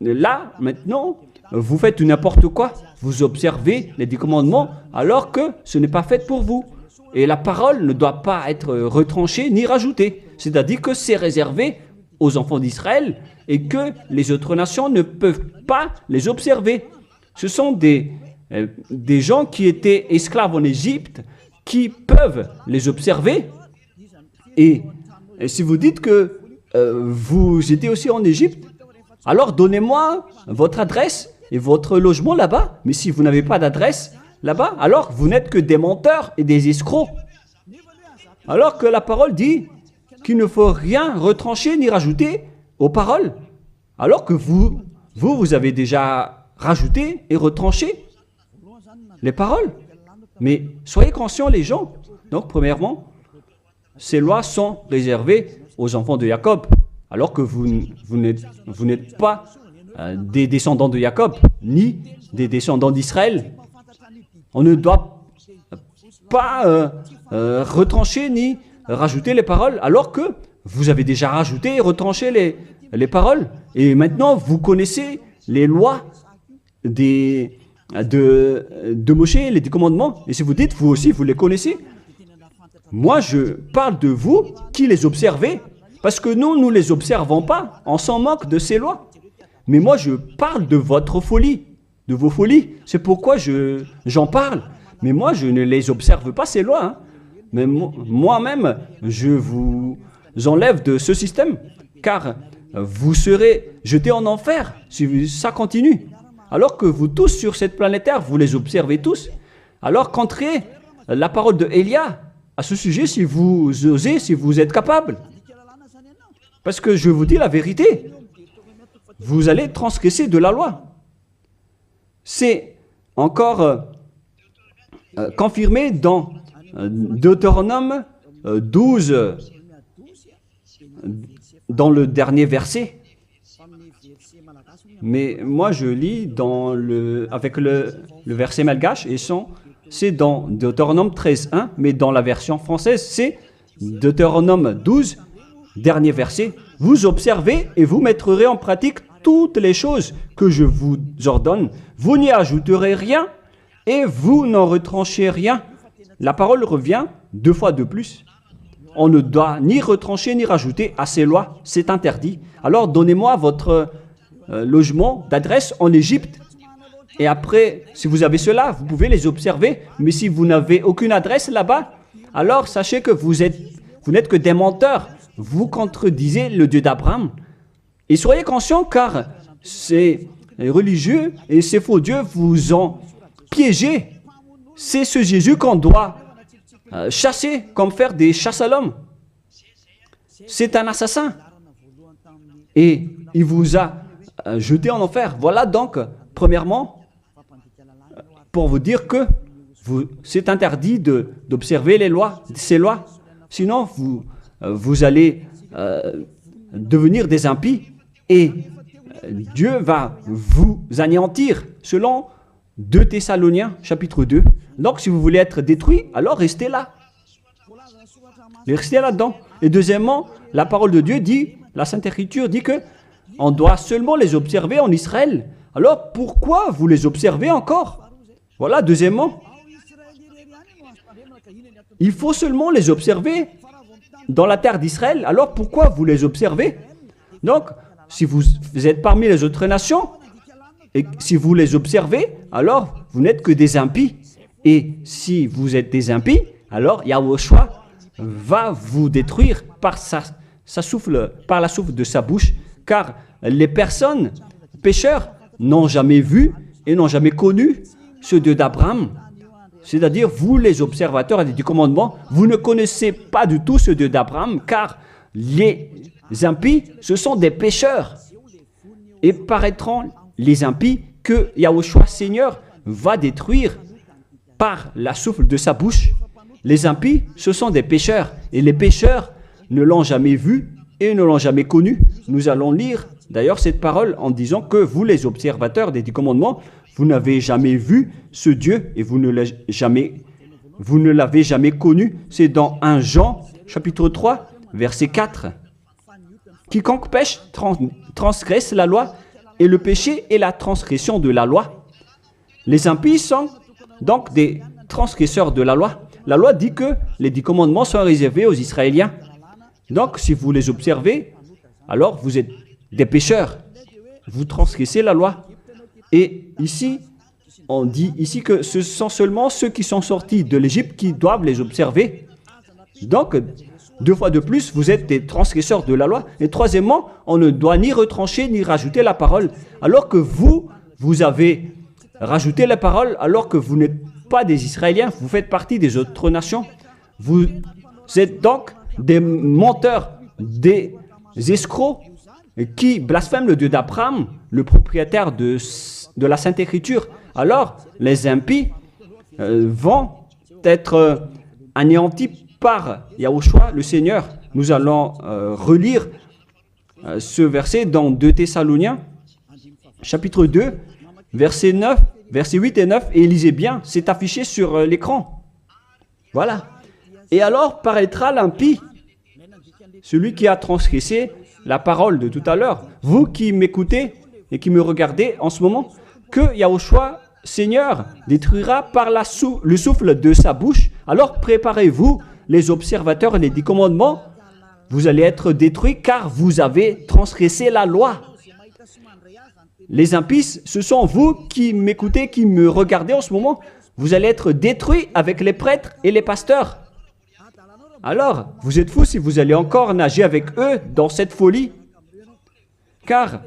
là, maintenant, vous faites n'importe quoi. Vous observez les 10 commandements alors que ce n'est pas fait pour vous. Et la parole ne doit pas être retranchée ni rajoutée. C'est-à-dire que c'est réservé aux enfants d'Israël et que les autres nations ne peuvent pas les observer. Ce sont des gens qui étaient esclaves en Égypte qui peuvent les observer. Et si vous dites que vous étiez aussi en Égypte, alors donnez-moi votre adresse et votre logement là-bas. Mais si vous n'avez pas d'adresse là-bas, alors vous n'êtes que des menteurs et des escrocs. Alors que la parole dit qu'il ne faut rien retrancher ni rajouter aux paroles. Alors que vous avez déjà rajouté et retranché les paroles. Mais soyez conscients les gens. Donc premièrement, ces lois sont réservées aux enfants de Jacob. Alors que vous n'êtes pas des descendants de Jacob, ni des descendants d'Israël. On ne doit pas retrancher ni rajouter les paroles, alors que vous avez déjà rajouté et retranché les paroles. Et maintenant, vous connaissez les lois de Moshe, les 10 commandements. Et si vous dites, vous aussi, vous les connaissez, moi, je parle de vous qui les observez, parce que nous ne les observons pas. On s'en moque de ces lois. Mais moi, je parle de votre folie, de vos folies. C'est pourquoi j'en parle. Mais moi, je ne les observe pas, ces lois. Hein. Mais moi-même, je vous enlève de ce système, car vous serez jetés en enfer si ça continue. Alors que vous tous sur cette planète Terre, vous les observez tous. Alors qu'entrez la parole de Élia à ce sujet si vous osez, si vous êtes capable. Parce que je vous dis la vérité, vous allez transgresser de la loi. C'est encore confirmé dans Deutéronome 12, dans le dernier verset. Mais moi, je lis avec le verset malgache, et c'est dans Deutéronome 13.1, mais dans la version française, c'est Deutéronome 12, dernier verset. Vous observez et vous mettrez en pratique toutes les choses que je vous ordonne. Vous n'y ajouterez rien et vous n'en retranchez rien. La parole revient 2 fois de plus. on ne doit ni retrancher ni rajouter à ces lois. C'est interdit. Alors donnez-moi votre logement d'adresse en Égypte. Et après, si vous avez cela, vous pouvez les observer. Mais si vous n'avez aucune adresse là-bas, alors sachez que vous n'êtes que des menteurs. Vous contredisez le Dieu d'Abraham. Et soyez conscients car ces religieux et ces faux dieux vous ont piégé. C'est ce Jésus qu'on doit chasser, comme faire des chasses à l'homme. C'est un assassin. Et il vous a jeté en enfer. Voilà donc, premièrement, pour vous dire que c'est interdit d'observer ces lois. Sinon, vous allez devenir des impies et Dieu va vous anéantir, selon 2 Thessaloniciens, chapitre 2. Donc, si vous voulez être détruit, alors restez là. Restez là-dedans. Et deuxièmement, la parole de Dieu dit, la Sainte Écriture dit que on doit seulement les observer en Israël. Alors, pourquoi vous les observez encore? Voilà, deuxièmement. Il faut seulement les observer dans la terre d'Israël. Alors, pourquoi vous les observez? Donc, si vous êtes parmi les autres nations, et si vous les observez, alors vous n'êtes que des impies. Et si vous êtes des impies, alors Yahushua va vous détruire par la souffle de sa bouche, car les personnes pécheurs n'ont jamais vu et n'ont jamais connu ce Dieu d'Abraham. C'est-à-dire, vous les observateurs du commandement, vous ne connaissez pas du tout ce Dieu d'Abraham, car les impies, ce sont des pécheurs. Et paraîtront les impies que Yahushua Seigneur va détruire par la souffle de sa bouche. Les impies, ce sont des pécheurs. Et les pécheurs ne l'ont jamais vu et ne l'ont jamais connu. Nous allons lire d'ailleurs cette parole en disant que vous, les observateurs des 10 commandements, vous n'avez jamais vu ce Dieu et vous ne l'avez jamais connu. C'est dans 1 Jean, chapitre 3, verset 4. Quiconque pêche transgresse la loi, et le péché est la transgression de la loi. Les impies sont donc des transgresseurs de la loi. La loi dit que les 10 commandements sont réservés aux Israéliens. Donc, si vous les observez, alors vous êtes des pécheurs. Vous transgressez la loi. Et ici, on dit ici que ce sont seulement ceux qui sont sortis de l'Égypte qui doivent les observer. Donc, 2 fois de plus, vous êtes des transgresseurs de la loi. Et troisièmement, on ne doit ni retrancher ni rajouter la parole. Alors que vous avez rajouté la parole, alors que vous n'êtes pas des Israéliens, vous faites partie des autres nations. Vous êtes donc des menteurs, des escrocs qui blasphèment le Dieu d'Abraham, le propriétaire de la Sainte Écriture. Alors, les impies vont être anéantis par Yahushua, le Seigneur. Nous allons relire ce verset dans 2 Thessaloniciens, chapitre 2, verset 8 et 9. Et lisez bien, c'est affiché sur l'écran. Voilà. Et alors paraîtra l'impie, celui qui a transgressé la parole de tout à l'heure. Vous qui m'écoutez et qui me regardez en ce moment, que Yahushua, Seigneur, détruira par le souffle de sa bouche. Alors préparez-vous, les observateurs et les 10 commandements, vous allez être détruits car vous avez transgressé la loi. Les impies, ce sont vous qui m'écoutez, qui me regardez en ce moment. Vous allez être détruits avec les prêtres et les pasteurs. Alors, vous êtes fous si vous allez encore nager avec eux dans cette folie. Car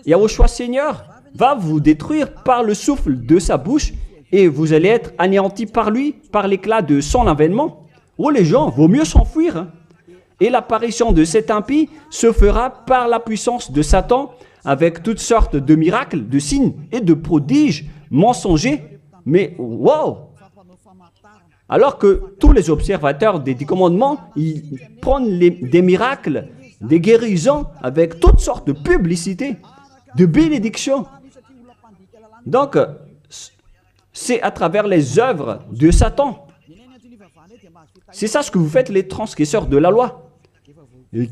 Yahushua Seigneur va vous détruire par le souffle de sa bouche et vous allez être anéantis par lui, par l'éclat de son avènement. Oh les gens, vaut mieux s'enfuir. Hein. Et l'apparition de cet impie se fera par la puissance de Satan avec toutes sortes de miracles, de signes et de prodiges mensongers. Mais wow! Alors que tous les observateurs des 10 commandements, ils prennent des miracles, des guérisons avec toutes sortes de publicités, de bénédictions. Donc, c'est à travers les œuvres de Satan. C'est ça ce que vous faites, les transgresseurs de la loi,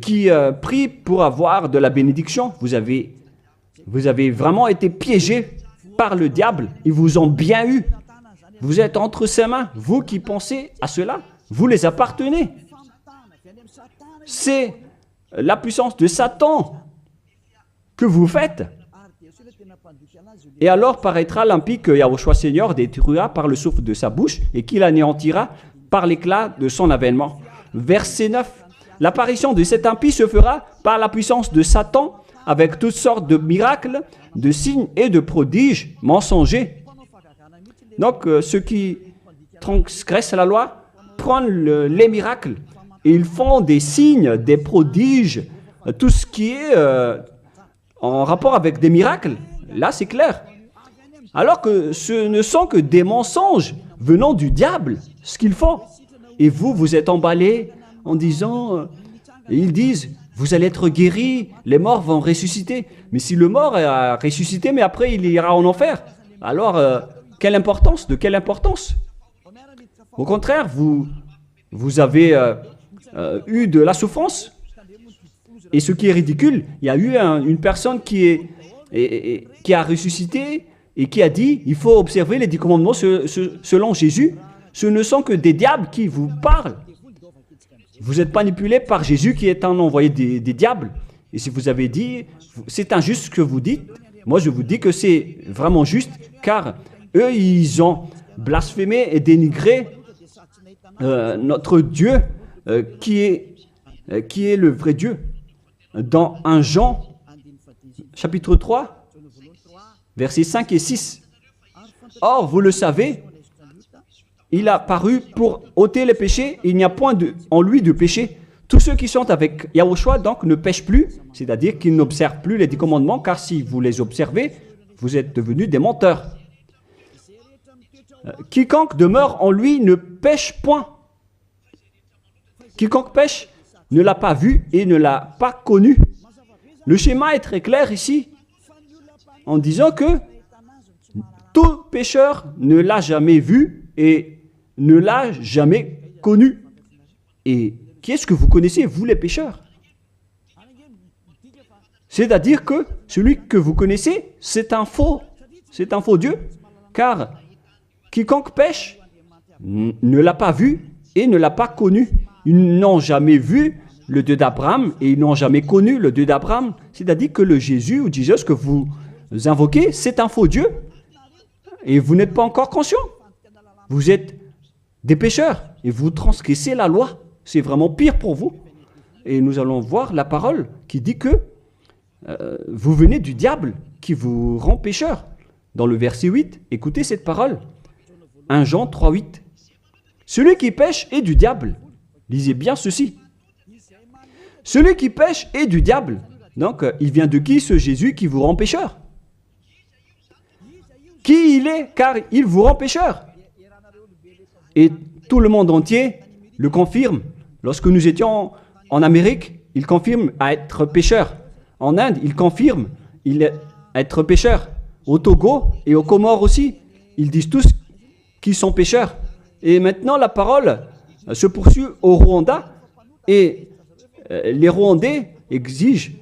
qui prient pour avoir de la bénédiction. Vous avez vraiment été piégés par le diable. Ils vous ont bien eu. Vous êtes entre ses mains. Vous qui pensez à cela, vous les appartenez. C'est la puissance de Satan que vous faites. Et alors paraîtra l'impie que Yahushua Seigneur détruira par le souffle de sa bouche et qu'il anéantira par l'éclat de son avènement. Verset 9. L'apparition de cet impie se fera par la puissance de Satan avec toutes sortes de miracles, de signes et de prodiges mensongers. Donc ceux qui transgressent la loi prennent les miracles et ils font des signes, des prodiges, tout ce qui est en rapport avec des miracles. Là, c'est clair. Alors que ce ne sont que des mensonges venant du diable, ce qu'ils font. Et vous, vous êtes emballés en disant, ils disent, vous allez être guéris, les morts vont ressusciter. Mais si le mort a ressuscité, mais après il ira en enfer, alors quelle importance? De quelle importance? Au contraire, vous avez eu de la souffrance. Et ce qui est ridicule, il y a eu une personne qui a ressuscité et qui a dit, il faut observer les 10 commandements selon Jésus. Ce ne sont que des diables qui vous parlent. Vous êtes manipulé par Jésus qui est un envoyé des diables. Et si vous avez dit, c'est injuste ce que vous dites, moi je vous dis que c'est vraiment juste, car eux, ils ont blasphémé et dénigré notre Dieu qui est le vrai Dieu. Dans 1 Jean, chapitre 3, versets 5 et 6. Or, vous le savez, il a paru pour ôter les péchés, il n'y a point en lui de péché. Tous ceux qui sont avec Yahushua, donc, ne pêchent plus, c'est-à-dire qu'ils n'observent plus les 10 commandements, car si vous les observez, vous êtes devenus des menteurs. Quiconque demeure en lui ne pêche point. Quiconque pêche ne l'a pas vu et ne l'a pas connu. Le schéma est très clair ici, en disant que tout pécheur ne l'a jamais vu et ne l'a jamais connu. Et qui est-ce que vous connaissez, vous les pécheurs? C'est-à-dire que celui que vous connaissez, c'est un faux Dieu, car quiconque pêche ne l'a pas vu et ne l'a pas connu. Ils n'ont jamais vu le Dieu d'Abraham et ils n'ont jamais connu le Dieu d'Abraham. C'est-à-dire que le Jésus ou Jesus que vous invoquez, c'est un faux Dieu. Et vous n'êtes pas encore conscient. Vous êtes des pécheurs et vous transgressez la loi. C'est vraiment pire pour vous. Et nous allons voir la parole qui dit que vous venez du diable qui vous rend pécheur. Dans le verset 8, écoutez cette parole. 1 Jean 3, 8. Celui qui pêche est du diable. Lisez bien ceci. Celui qui pêche est du diable. Donc, il vient de qui ce Jésus qui vous rend pécheur? Qui il est? Car il vous rend pécheur. Et tout le monde entier le confirme. Lorsque nous étions en Amérique, il confirme à être pécheur. En Inde, il confirme à être pécheur. Au Togo et aux Comores aussi, ils disent tous qu'ils sont pécheurs. Et maintenant, la parole se poursuit au Rwanda et les Rwandais exigent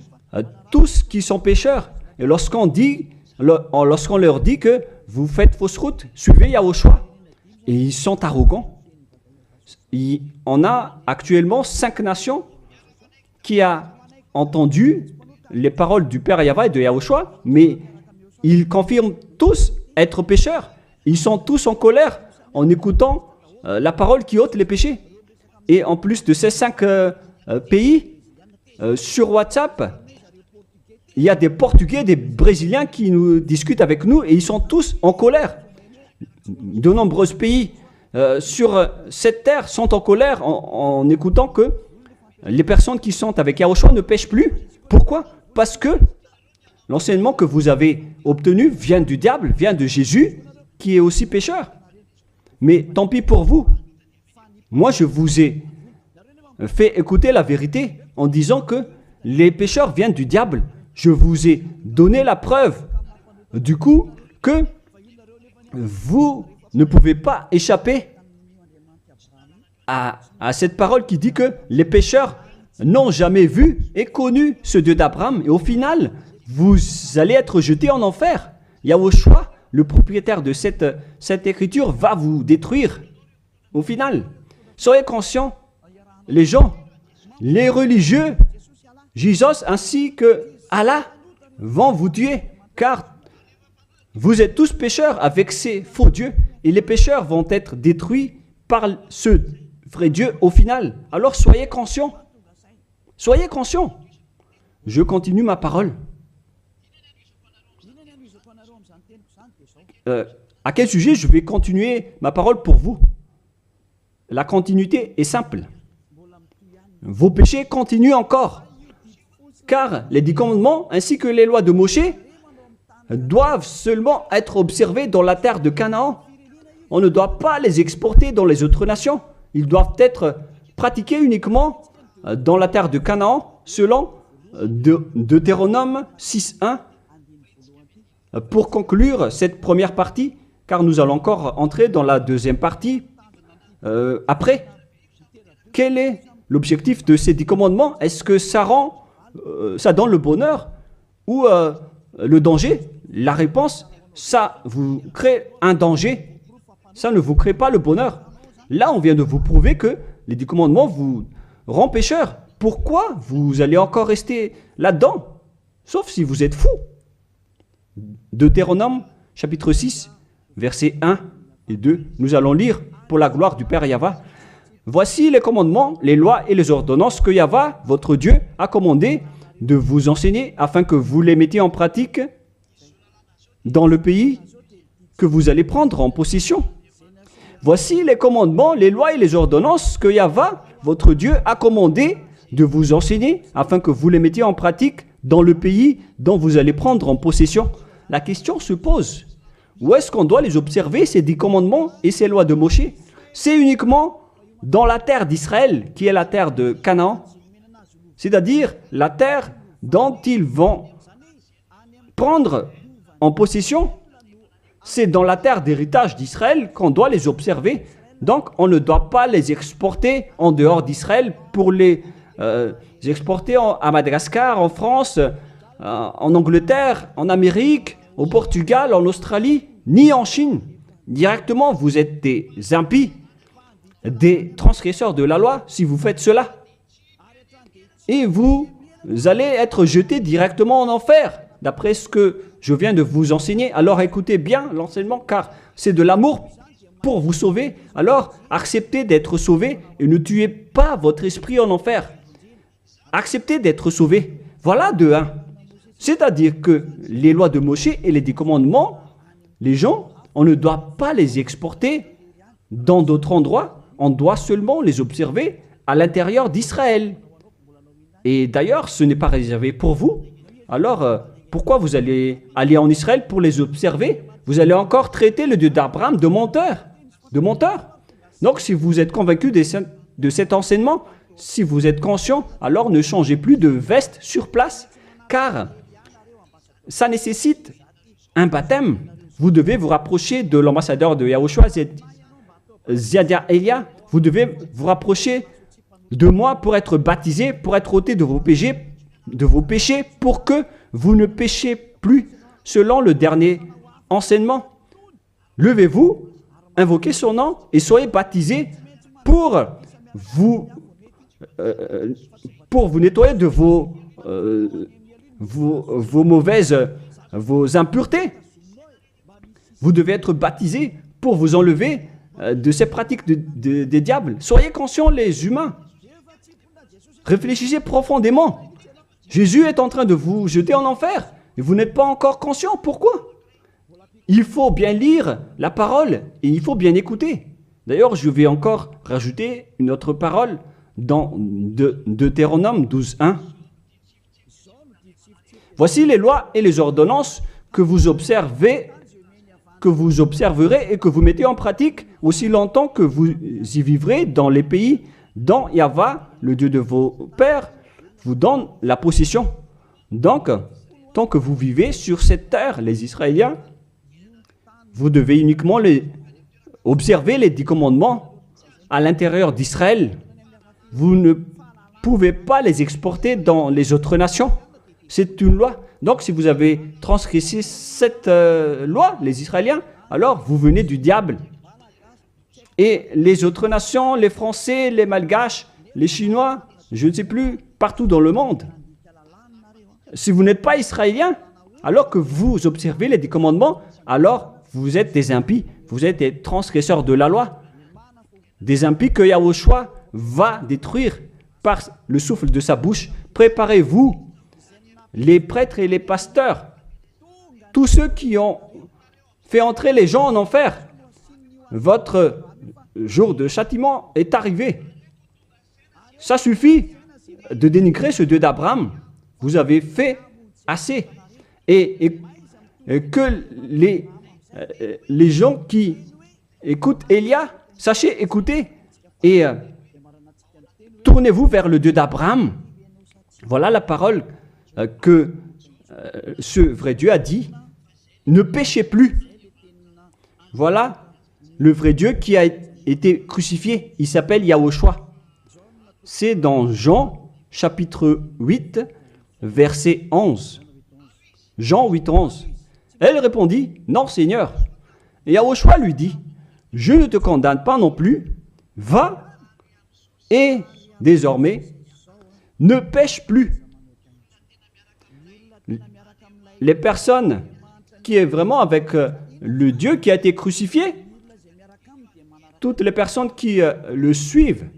tous qui sont pécheurs. Et lorsqu'on leur dit que vous faites fausse route, suivez Yahushua. Et ils sont arrogants. On a actuellement 5 nations qui ont entendu les paroles du Père Yahweh et de Yahushua, mais ils confirment tous être pécheurs. Ils sont tous en colère en écoutant la parole qui ôte les péchés. Et en plus de ces 5 pays, sur WhatsApp, il y a des Portugais, des Brésiliens qui nous discutent avec nous et ils sont tous en colère. De nombreux pays sur cette terre sont en colère en écoutant que les personnes qui sont avec Yahushua ne pêchent plus. Pourquoi? Parce que l'enseignement que vous avez obtenu vient du diable, vient de Jésus, qui est aussi pécheur. Mais tant pis pour vous. Moi, je vous ai fait écouter la vérité en disant que les pécheurs viennent du diable. Je vous ai donné la preuve du coup que vous ne pouvez pas échapper à cette parole qui dit que les pécheurs n'ont jamais vu et connu ce Dieu d'Abraham. Et au final, vous allez être jetés en enfer. Yahushua, le propriétaire de cette écriture, va vous détruire. Au final, soyez conscients, les gens les religieux, Jésus ainsi que Allah vont vous tuer, car vous êtes tous pécheurs avec ces faux dieux, et les pécheurs vont être détruits par ce vrai Dieu au final. Alors soyez conscients. Soyez conscients. Je continue ma parole. À quel sujet je vais continuer ma parole pour vous? La continuité est simple. Vos péchés continuent encore. Car les 10 commandements ainsi que les lois de Moshe doivent seulement être observés dans la terre de Canaan. On ne doit pas les exporter dans les autres nations. Ils doivent être pratiqués uniquement dans la terre de Canaan, selon Deutéronome 6.1. Pour conclure cette première partie, car nous allons encore entrer dans la deuxième partie après. Quel est l'objectif de ces 10 commandements? Est-ce que ça donne le bonheur ou le danger? La réponse, ça vous crée un danger. Ça ne vous crée pas le bonheur. Là, on vient de vous prouver que les 10 commandements vous rendent pécheurs. Pourquoi vous allez encore rester là-dedans? Sauf si vous êtes fou. Deutéronome, chapitre 6, versets 1 et 2. Nous allons lire pour la gloire du Père Yahva. Voici les commandements, les lois et les ordonnances que Yahva, votre Dieu, a commandé de vous enseigner afin que vous les mettiez en pratique dans le pays que vous allez prendre en possession. Voici les commandements, les lois et les ordonnances que Yahva, votre Dieu, a commandé de vous enseigner afin que vous les mettiez en pratique dans le pays dont vous allez prendre en possession. La question se pose, où est-ce qu'on doit les observer, ces 10 commandements et ces lois de Moshe? C'est uniquement dans la terre d'Israël, qui est la terre de Canaan, c'est-à-dire la terre dont ils vont prendre en possession. C'est dans la terre d'héritage d'Israël qu'on doit les observer. Donc, on ne doit pas les exporter en dehors d'Israël pour les exporter à Madagascar, en France, en Angleterre, en Amérique, au Portugal, en Australie, ni en Chine. Directement, vous êtes des impies, des transgresseurs de la loi si vous faites cela. Et vous allez être jetés directement en enfer, d'après ce que je viens de vous enseigner. Alors écoutez bien l'enseignement, car c'est de l'amour pour vous sauver. Alors acceptez d'être sauvé et ne tuez pas votre esprit en enfer. Acceptez d'être sauvé. Voilà de 1. C'est-à-dire que les lois de Moshe et les 10 commandements, les gens, on ne doit pas les exporter dans d'autres endroits. On doit seulement les observer à l'intérieur d'Israël. Et d'ailleurs, ce n'est pas réservé pour vous. Alors, pourquoi vous allez aller en Israël pour les observer? Vous allez encore traiter le Dieu d'Abraham de menteur. De menteur. Donc, si vous êtes convaincu de cet enseignement, si vous êtes conscient, alors ne changez plus de veste sur place, car ça nécessite un baptême. Vous devez vous rapprocher de l'ambassadeur de Yahushua, Ziadia Elia. Vous devez vous rapprocher de moi pour être baptisé, pour être ôté de vos péchés, pour que vous ne péchiez plus selon le dernier enseignement. Levez-vous, invoquez son nom et soyez baptisés pour vous nettoyer de vos impuretés. Vous devez être baptisés pour vous enlever de ces pratiques des diables. Soyez conscients, les humains. Réfléchissez profondément. Jésus est en train de vous jeter en enfer et vous n'êtes pas encore conscient. Pourquoi? Il faut bien lire la parole et il faut bien écouter. D'ailleurs, je vais encore rajouter une autre parole dans Deutéronome 12.1. Voici les lois et les ordonnances que vous observerez et que vous mettez en pratique aussi longtemps que vous y vivrez dans les pays dont Yahva, le Dieu de vos pères, vous donne la possession. Donc, tant que vous vivez sur cette terre, les Israéliens, vous devez uniquement observer les 10 commandements à l'intérieur d'Israël. Vous ne pouvez pas les exporter dans les autres nations. C'est une loi. Donc, si vous avez transgressé cette loi, les Israéliens, alors vous venez du diable. Et les autres nations, les Français, les Malgaches, les Chinois, je ne sais plus, partout dans le monde. Si vous n'êtes pas israélien, alors que vous observez les 10 commandements, alors vous êtes des impies, vous êtes des transgresseurs de la loi. Des impies que Yahushua va détruire par le souffle de sa bouche. Préparez-vous, les prêtres et les pasteurs, tous ceux qui ont fait entrer les gens en enfer. Votre jour de châtiment est arrivé. Ça suffit de dénigrer ce Dieu d'Abraham. Vous avez fait assez. Et que les gens qui écoutent Élia, sachez écouter et tournez-vous vers le Dieu d'Abraham. Voilà la parole que ce vrai Dieu a dit. Ne péchez plus. Voilà le vrai Dieu qui a été crucifié. Il s'appelle Yahushua. C'est dans Jean chapitre 8, verset 11. Jean 8, 11. Elle répondit, non Seigneur. Et Yahushua lui dit, je ne te condamne pas non plus. Va et désormais ne pêche plus. Les personnes qui est vraiment avec le Dieu qui a été crucifié, toutes les personnes qui le suivent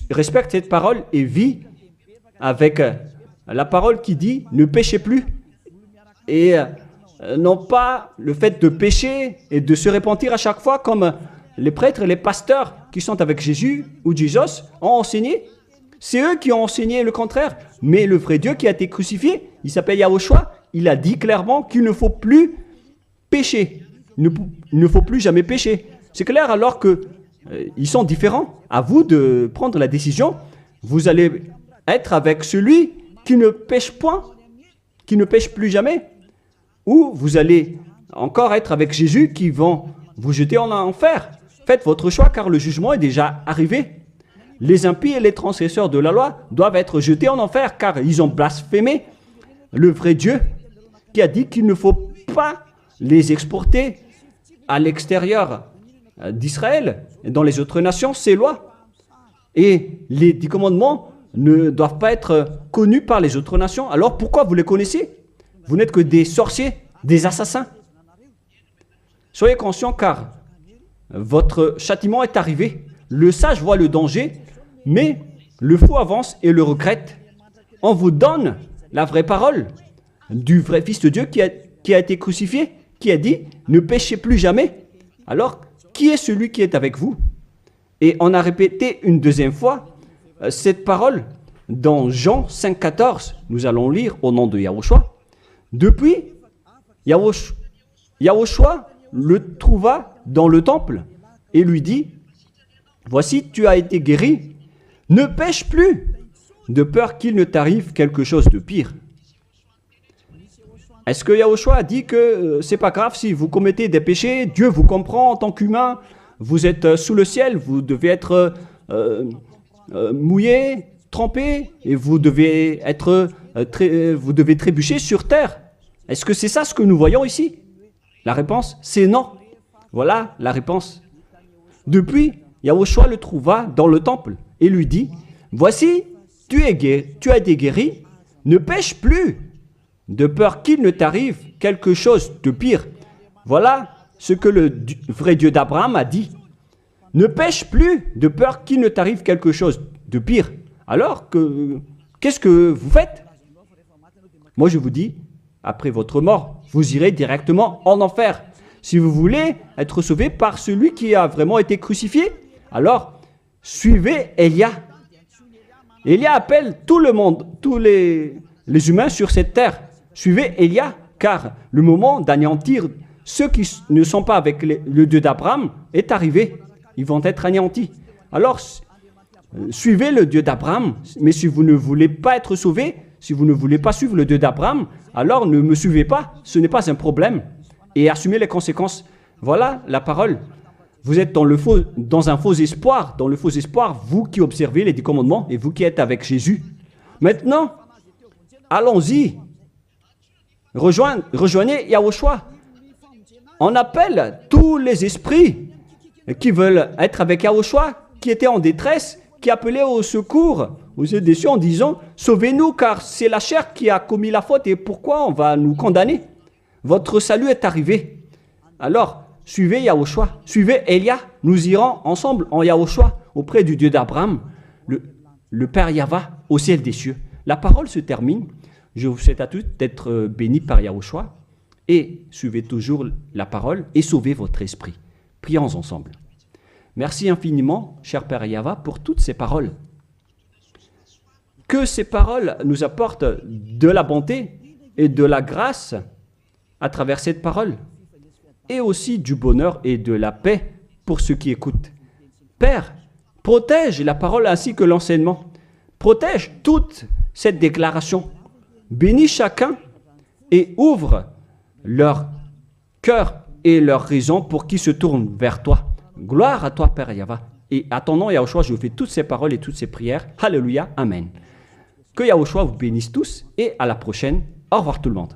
respectent cette parole et vivent avec la parole qui dit ne péchez plus et non pas le fait de pécher et de se repentir à chaque fois comme les prêtres et les pasteurs qui sont avec Jésus ou Jésus ont enseigné. C'est eux qui ont enseigné le contraire. Mais le vrai Dieu qui a été crucifié, il s'appelle Yahushua, il a dit clairement qu'il ne faut plus pécher. Il ne faut plus jamais pécher. C'est clair alors que ils sont différents. À vous de prendre la décision. Vous allez être avec celui qui ne pêche point, qui ne pêche plus jamais. Ou vous allez encore être avec Jésus qui vont vous jeter en enfer. Faites votre choix car le jugement est déjà arrivé. Les impies et les transgresseurs de la loi doivent être jetés en enfer car ils ont blasphémé le vrai Dieu qui a dit qu'il ne faut pas les exporter à l'extérieur d'Israël et dans les autres nations, ces lois. Et les 10 commandements ne doivent pas être connus par les autres nations. Alors pourquoi vous les connaissez? Vous n'êtes que des sorciers, des assassins. Soyez conscients car votre châtiment est arrivé. Le sage voit le danger, mais le fou avance et le regrette. On vous donne la vraie parole du vrai Fils de Dieu qui a été crucifié, qui a dit « Ne péchez plus jamais ». Alors, qui est celui qui est avec vous? Et on a répété une deuxième fois cette parole dans Jean 5, 14. Nous allons lire au nom de Yahushua. Depuis, Yahushua le trouva dans le temple et lui dit « Voici, tu as été guéri, ne pêche plus, de peur qu'il ne t'arrive quelque chose de pire. » Est-ce que Yahushua a dit que c'est pas grave si vous commettez des péchés, Dieu vous comprend en tant qu'humain, vous êtes sous le ciel, vous devez être mouillé, trempé, et vous devez trébucher sur terre. Est-ce que c'est ça ce que nous voyons ici? La réponse, c'est non. Voilà la réponse. Depuis, Yahushua le trouva dans le temple et lui dit, « Voici, tu as été guéri, ne pêche plus, de peur qu'il ne t'arrive quelque chose de pire. » Voilà ce que le vrai Dieu d'Abraham a dit. Ne pêche plus, de peur qu'il ne t'arrive quelque chose de pire. Alors, qu'est-ce que vous faites? Moi, je vous dis, après votre mort, vous irez directement en enfer. Si vous voulez être sauvé par celui qui a vraiment été crucifié, alors suivez Élia. Élia appelle tout le monde, tous les humains sur cette terre. Suivez Élia, car le moment d'anéantir ceux qui ne sont pas avec le Dieu d'Abraham est arrivé. Ils vont être anéantis. Alors, suivez le Dieu d'Abraham, mais si vous ne voulez pas être sauvé, si vous ne voulez pas suivre le Dieu d'Abraham, alors ne me suivez pas, ce n'est pas un problème. Et assumez les conséquences. Voilà la parole. Vous êtes dans un faux espoir, vous qui observez les 10 commandements et vous qui êtes avec Jésus. Maintenant, allons-y. Rejoignez Yahushua. On appelle tous les esprits qui veulent être avec Yahushua, qui étaient en détresse, qui appelait au secours aux yeux des cieux en disant « Sauvez-nous, car c'est la chair qui a commis la faute et pourquoi on va nous condamner? Votre salut est arrivé. » Alors, suivez Yahushua, suivez Elia, nous irons ensemble en Yahushua auprès du Dieu d'Abraham, le Père Yahva, au ciel des cieux. La parole se termine. Je vous souhaite à tous d'être bénis par Yahushua et suivez toujours la parole et sauvez votre esprit. Prions ensemble. Merci infiniment, cher Père Yahva, pour toutes ces paroles. Que ces paroles nous apportent de la bonté et de la grâce à travers cette parole, et aussi du bonheur et de la paix pour ceux qui écoutent. Père, protège la parole ainsi que l'enseignement. Protège toute cette déclaration. Bénis chacun et ouvre leur cœur et leur raison pour qu'ils se tournent vers toi. Gloire à toi, Père Yahva. Et à ton nom, Yahushua, je fais toutes ces paroles et toutes ces prières. Alléluia, Amen. Que Yahushua vous bénisse tous et à la prochaine. Au revoir tout le monde.